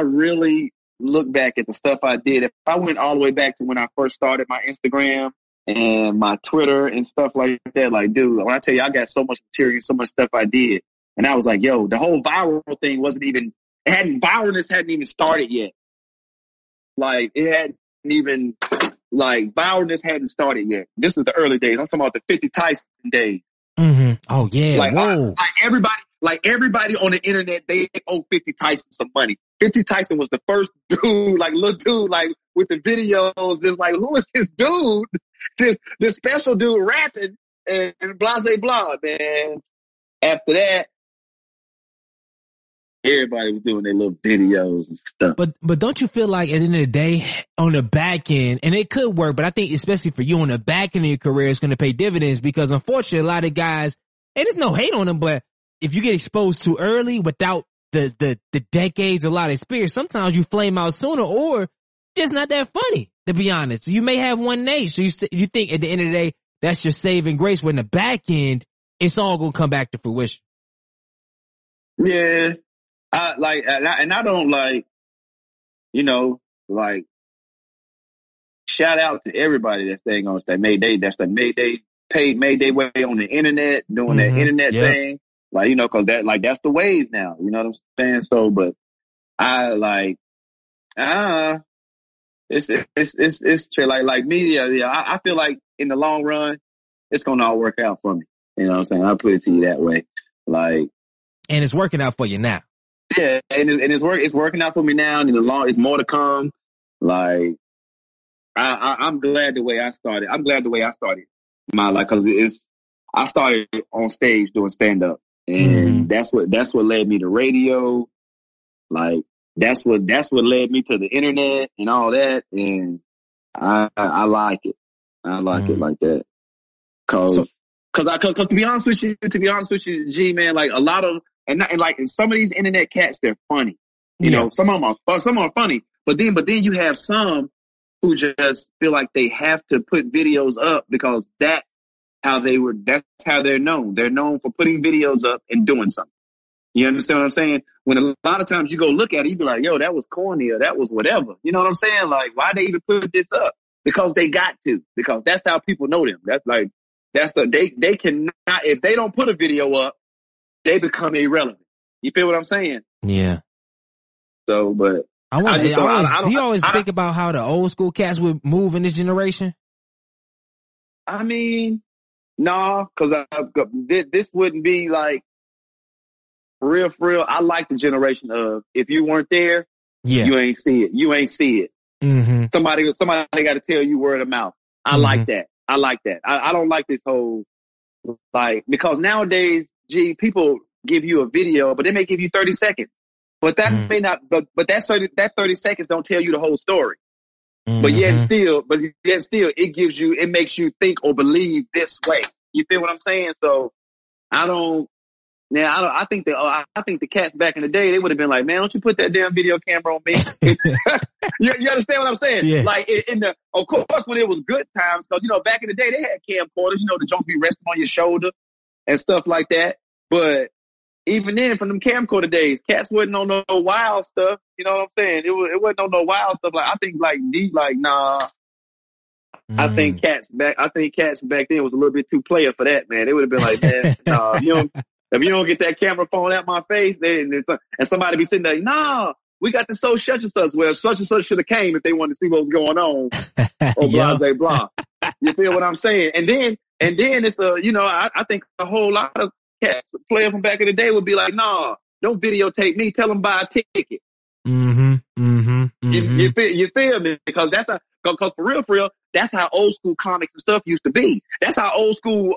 really look back at the stuff I did, if I went all the way back to when I first started my Instagram and my Twitter and stuff like that, like, dude, when I tell you, I got so much material, so much stuff I did. And I was like, yo, the whole viral thing viralness hadn't even started yet. Like, viralness hadn't started yet. This is the early days. I'm talking about the 50 Tyson days. Mm-hmm. Oh yeah. Like, whoa. Everybody on the internet, they owe 50 Tyson some money. 50 Tyson was the first dude, like little dude, like with the videos, just like, who is this dude? This special dude rapping and blah, blah, blah, man. After that, everybody was doing their little videos and stuff. But don't you feel like at the end of the day, on the back end, and it could work, but I think especially for you on the back end of your career, it's going to pay dividends because unfortunately a lot of guys, and there's no hate on them, but if you get exposed too early without the decades, a lot of experience, sometimes you flame out sooner or just not that funny, to be honest. You may have one name. So you think at the end of the day, that's your saving grace. When the back end, it's all going to come back to fruition. Yeah. I don't like, you know, like, shout out to everybody that's staying on stage. Made their way on the internet, doing that internet thing. Like, you know, cause that's the wave now. You know what I'm saying? So, but it's true. Like media. I feel like in the long run, it's going to all work out for me. You know what I'm saying? I'll put it to you that way. Like, and it's working out for you now. Yeah, and it's working out for me now, and it's more to come. Like, I'm glad the way I started. I'm glad the way I started my life because I started on stage doing stand up, and that's what led me to radio. Like, that's what led me to the internet and all that, and I like it. I like it like that. Cause to be honest with you, G man, like a lot of. And some of these internet cats, they're funny. You know, some of them are funny. But then you have some who just feel like they have to put videos up because that's how they're known. They're known for putting videos up and doing something. You understand what I'm saying? When a lot of times you go look at it, you be like, yo, that was corny or that was whatever. You know what I'm saying? Like, why they even put this up? Because they got to. Because that's how people know them. They cannot, if they don't put a video up, they become irrelevant. You feel what I'm saying? Yeah. So, but do you always think about how the old school cats would move in this generation? I mean, no, because this wouldn't be like for real. I like the generation of if you weren't there, you ain't see it. You ain't see it. Mm-hmm. Somebody got to tell you word of mouth. I like that. I don't like this whole because nowadays. Gee, people give you a video, but they may give you 30 seconds. But that may not, but that 30 seconds don't tell you the whole story. But yet still, it makes you think or believe this way. You feel what I'm saying? So I think the cats back in the day, they would have been like, man, don't you put that damn video camera on me? you understand what I'm saying? Yeah. Like of course, when it was good times, because, you know, back in the day, they had camcorders, you know, the junk be resting on your shoulder and stuff like that. But even then, from them camcorder days, cats wasn't on no wild stuff. You know what I'm saying? It wasn't on no wild stuff. Like, I think nah, I think cats back then was a little bit too player for that, man. They would have been like, man, nah, if you don't get that camera phone at my face, and somebody be sitting there, nah, we got to show such and such. Well, such and such should have came if they wanted to see what was going on. Or blah, blah, blah. You feel what I'm saying? And then it's I think a whole lot of cats, player from back in the day would be like, nah, don't videotape me. Tell them buy a ticket. You feel me? Because because for real, that's how old school comics and stuff used to be. That's how old school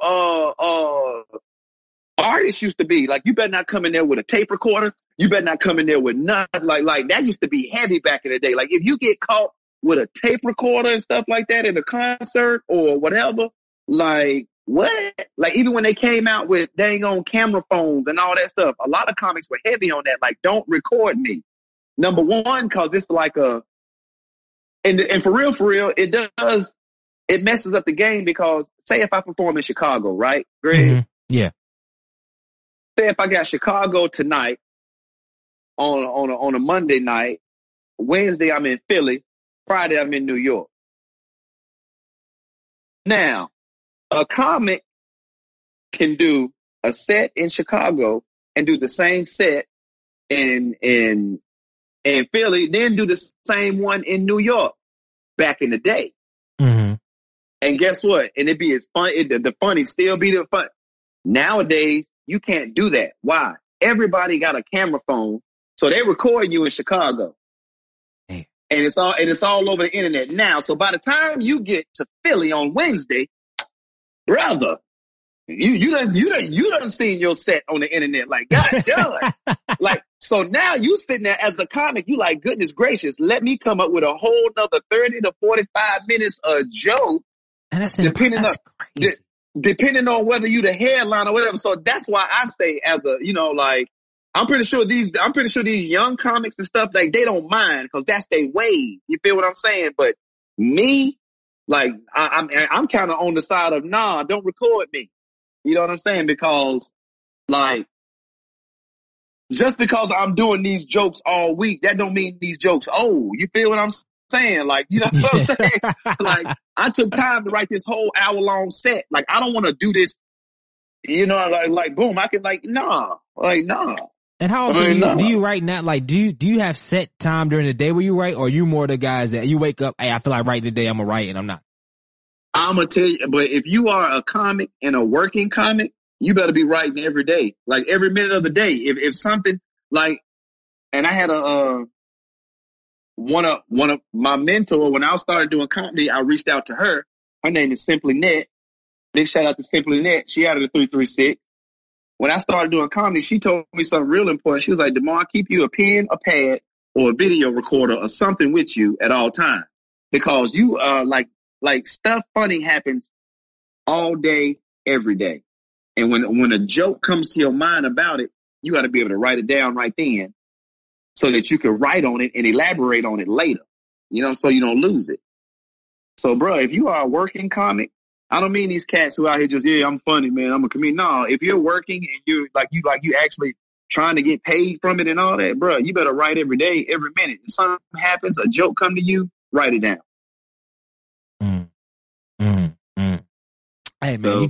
artists used to be. Like, you better not come in there with a tape recorder. You better not come in there with nothing. Like that used to be heavy back in the day. Like, if you get caught with a tape recorder and stuff like that in a concert or whatever, like, what? Like, even when they came out with dang on camera phones and all that stuff, a lot of comics were heavy on that. Like, don't record me. Number one, cause it's like and for real, it messes up the game, because say if I perform in Chicago, right, Greg? Mm-hmm. Yeah. Say if I got Chicago tonight on a Monday night, Wednesday I'm in Philly, Friday I'm in New York. Now, a comic can do a set in Chicago and do the same set in Philly, then do the same one in New York back in the day. Mm-hmm. And guess what? And it'd be as fun. The funny still be the fun. Nowadays, you can't do that. Why? Everybody got a camera phone, so they record you in Chicago. Damn. And it's all over the internet now. So by the time you get to Philly on Wednesday, brother, you done seen your set on the internet. Like, God damn. Like, so now you sitting there as a comic, you like, goodness gracious, let me come up with a whole nother 30 to 45 minutes of joke. And that's crazy. Depending on whether you the headline or whatever. So that's why I say, as a, like, I'm pretty sure these young comics and stuff, like, they don't mind, because that's their wave. You feel what I'm saying? But me, like, I'm kind of on the side of, nah, don't record me. You know what I'm saying? Because, like, just because I'm doing these jokes all week, that don't mean these jokes old. You feel what I'm saying? Like, you know what I'm saying? Like, I took time to write this whole hour-long set. Like, I don't want to do this, like boom, I can, like, nah. And how often do you write now? Like, do you have set time during the day where you write, or are you more the guys that you wake up, hey, I feel like writing today, I'm gonna write, and I'm not? I'm gonna tell you, but if you are a comic and a working comic, you better be writing every day, like every minute of the day. If something like, and I had one of my mentor, when I started doing comedy, I reached out to her. Her name is Simply Net. Big shout out to Simply Net. She added a 336. When I started doing comedy, she told me something real important. She was like, Demar, keep you a pen, a pad, or a video recorder or something with you at all times, because you like stuff funny happens all day, every day. And when a joke comes to your mind about it, you got to be able to write it down right then, so that you can write on it and elaborate on it later, so you don't lose it. So, bro, if you are a working comic, I don't mean these cats who out here just, yeah, I'm funny, man, I'm a comedian. No, if you're working and you actually trying to get paid from it and all that, bro, you better write every day, every minute. If something happens, a joke come to you, write it down. Hey, man, so, you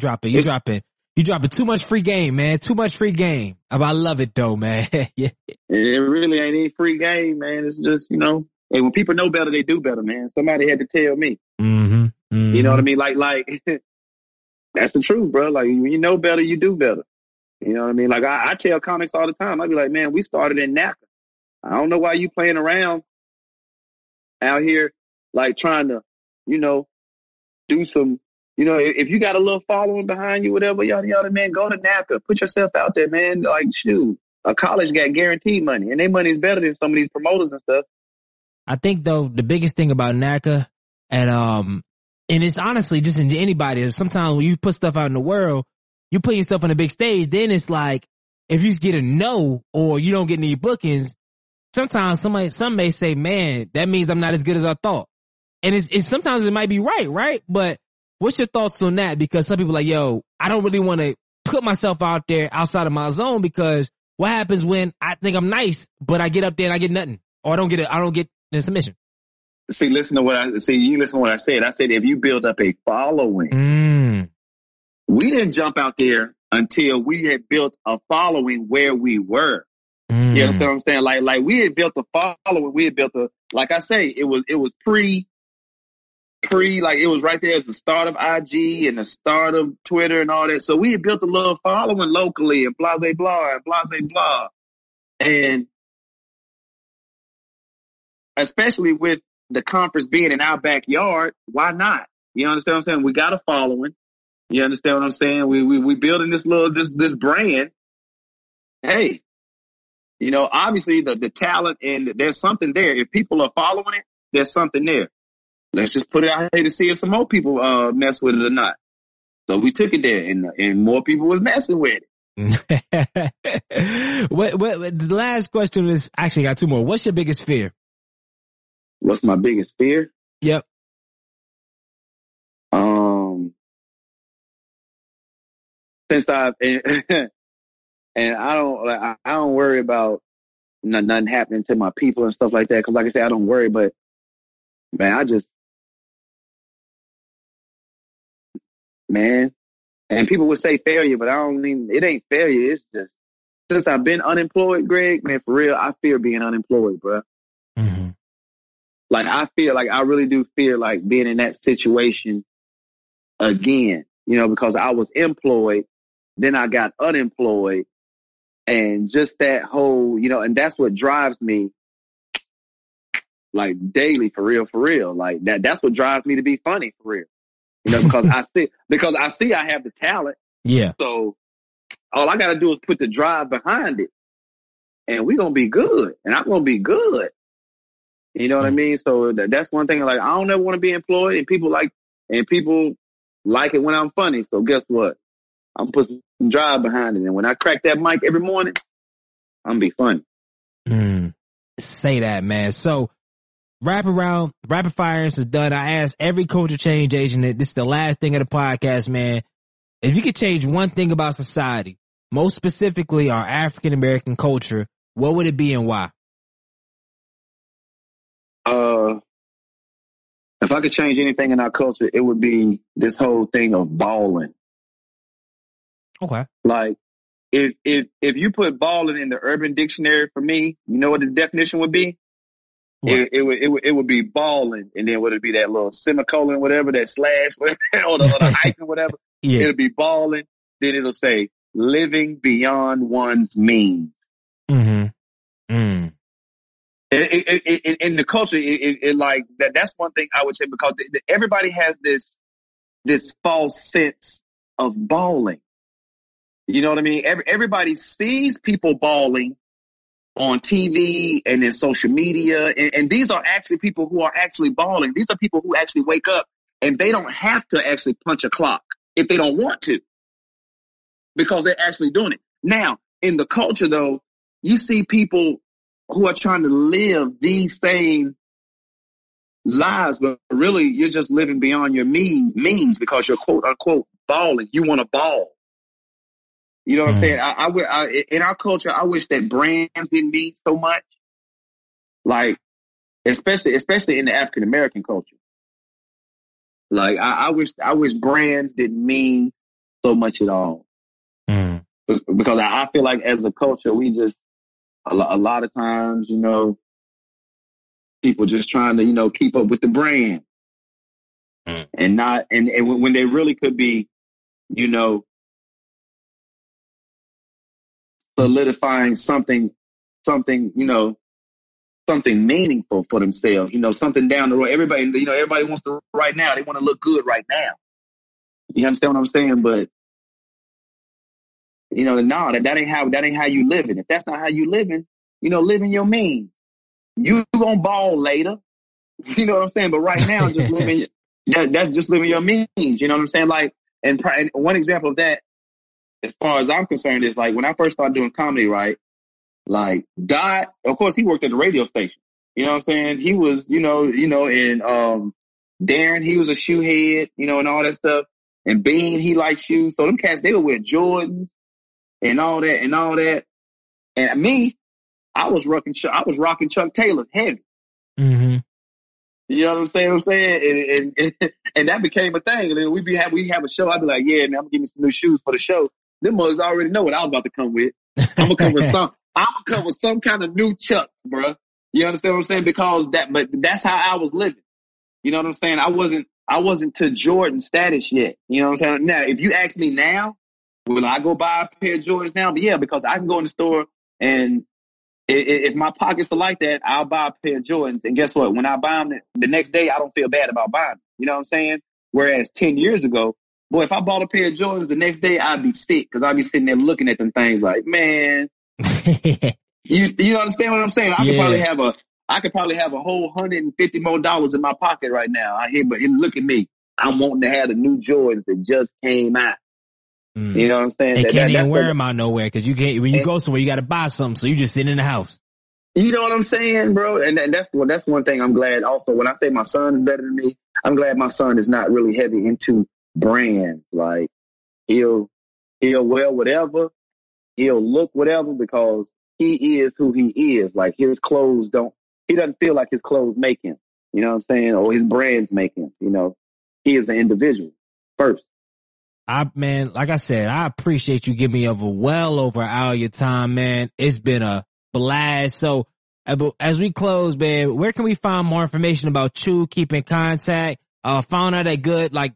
dropping too much free game, man. Too much free game. I love it though, man. Yeah. It really ain't any free game, man. It's just, hey, when people know better, they do better, man. Somebody had to tell me. Mm-hmm. You know what I mean? Like that's the truth, bro. Like, when you know better, you do better. You know what I mean? Like, I tell comics all the time. I be like, man, we started in NACA. I don't know why you playing around out here, like, trying to, do some, if you got a little following behind you, whatever, yada, man, go to NACA. Put yourself out there, man. Like, shoot, a college got guaranteed money, and their money is better than some of these promoters and stuff. I think, though, the biggest thing about NACA, and it's honestly just in anybody, sometimes when you put stuff out in the world, you put yourself on a big stage, then it's like, if you get a no or you don't get any bookings, sometimes some may say, man, that means I'm not as good as I thought. And it's sometimes it might be right? But what's your thoughts on that? Because some people are like, yo, I don't really want to put myself out there outside of my zone, because what happens when I think I'm nice, but I get up there and I get nothing, or I don't get the submission? See, listen to what I see. You listen to what I said. I said if you build up a following, we didn't jump out there until we had built a following where we were. You understand what I'm saying? Like we had built a following. We had built like I say, it was pre, like it was right there as the start of IG and the start of Twitter and all that. So we had built a little following locally and blah, blah, blah, and blah, blah, blah. And especially with the conference being in our backyard, why not? You understand what I'm saying? We got a following. You understand what I'm saying? We building this this brand. Hey, obviously the talent, and there's something there. If people are following it, there's something there. Let's just put it out here to see if some more people mess with it or not. So we took it there, and more people was messing with it. what the last question is, actually got two more. What's your biggest fear? What's my biggest fear? Yep. Since I've and I don't worry about nothing happening to my people and stuff like that. Cause like I said, I don't worry, but man, and people would say failure, but I don't mean, it ain't failure. It's just, since I've been unemployed, Greg, man, for real, I fear being unemployed, bro. Mm-hmm. Like, I really do fear like being in that situation again, because I was employed, then I got unemployed, and just that whole, and that's what drives me like daily, for real. Like that's what drives me to be funny, for real. Because I see I have the talent. Yeah. So all I got to do is put the drive behind it, and we're going to be good, and I'm going to be good. You know what I mean? So that's one thing. Like, I don't ever want to be employed, and people like it when I'm funny. So guess what? I'm putting some drive behind it. And when I crack that mic every morning, I'm going to be funny. Say that, man. So rapid fire is done. I asked every culture change agent that this is the last thing of the podcast, man. If you could change one thing about society, most specifically our African American culture, what would it be and why? If I could change anything in our culture, it would be this whole thing of balling. Okay. Like, if you put balling in the Urban Dictionary for me, you know what the definition would be? It would be balling, and then would it be that little semicolon, whatever, that slash, whatever, or the hyphen, whatever. Yeah. It'll be balling. Then it'll say living beyond one's means. Mm-hmm. In the culture, it like that. That's one thing I would say, because everybody has this false sense of balling. You know what I mean? Everybody sees people balling on TV and in social media. And these are actually people who are actually balling. These are people who actually wake up and they don't have to actually punch a clock if they don't want to, because they're actually doing it. Now, in the culture, though, you see people who are trying to live these same lives, but really you're just living beyond your means because you're quote unquote balling. You want to ball. You know what I'm saying? I in our culture, I wish that brands didn't mean so much. Like, especially in the African American culture. Like, I wish brands didn't mean so much at all. Because I feel like as a culture, we just a lot of times, people just trying to keep up with the brand, and not and when they really could be, solidifying something, something meaningful for themselves, something down the road. Everybody wants to right now. They want to look good right now. You understand what I'm saying? But, no, that ain't how you living. If that's not how you living, living your means. You gonna ball later. You know what I'm saying? But right now, just living, that's just living your means. You know what I'm saying? Like, and one example of that, as far as I'm concerned, is like when I first started doing comedy, right? Like Dot, of course, he worked at the radio station. You know what I'm saying? He was, and Darren, he was a shoe head, and all that stuff. And Bean, he liked shoes. So them cats, they would wear Jordans and all that. And me, I was rocking Chuck Taylor heavy. Mm-hmm. You know what I'm saying? And that became a thing. And then we have a show. I'd be like, yeah, man, I'm gonna give me some new shoes for the show. Them mothers already know what I was about to come with. I'm gonna come with some kind of new Chucks, bro. You understand what I'm saying? But that's how I was living. You know what I'm saying? I wasn't to Jordan status yet. You know what I'm saying? Now, if you ask me now, will I go buy a pair of Jordans now? But yeah, because I can go in the store and if my pockets are like that, I'll buy a pair of Jordans. And guess what? When I buy them the next day, I don't feel bad about buying them. You know what I'm saying? Whereas 10 years ago, boy, if I bought a pair of Jordans the next day, I'd be sick because I'd be sitting there looking at them things like, man, you understand what I'm saying? I could probably have a whole $150 more in my pocket right now. But look at me. I'm wanting to have the new Jordans that just came out. You know what I'm saying? And can't even wear them out nowhere because you can't. When you go somewhere, you got to buy something, so you just sit in the house. You know what I'm saying, bro? And that's one thing I'm glad. Also, when I say my son is better than me, I'm glad my son is not really heavy into brands. Like he'll wear whatever, he'll look whatever because he is who he is. Like his clothes he doesn't feel like his clothes make him. You know what I'm saying? Or his brands make him. You know, he is an individual first. Man, like I said, I appreciate you giving me well over an hour of your time, man. It's been a blast. So as we close, man, where can we find more information about you? Keep in contact. Found out that good, like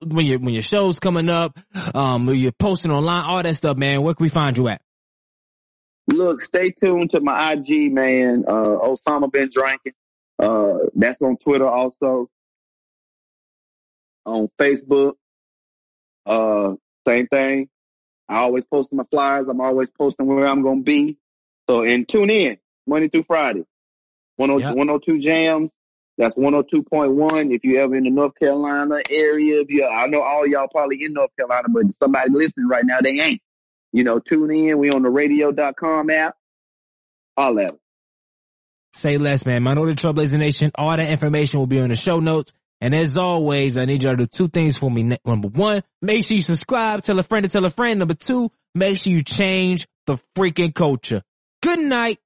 when your show's coming up, when you're posting online, all that stuff, man. Where can we find you at? Look, stay tuned to my IG, man. Osama bin Drankin. That's on Twitter also. On Facebook. Same thing. I always post my flyers. I'm always posting where I'm going to be. So, and tune in Monday through Friday. 102 Jamz. That's 102.1. If you ever in the North Carolina area, I know all y'all probably in North Carolina, but somebody listening right now, they ain't. You know, tune in. We on the radio.com app. All at it. Say less, man. Minority Trailblazer Nation. All that information will be on the show notes. And as always, I need y'all to do two things for me. Number one, make sure you subscribe, tell a friend to tell a friend. Number two, make sure you change the freaking culture. Good night.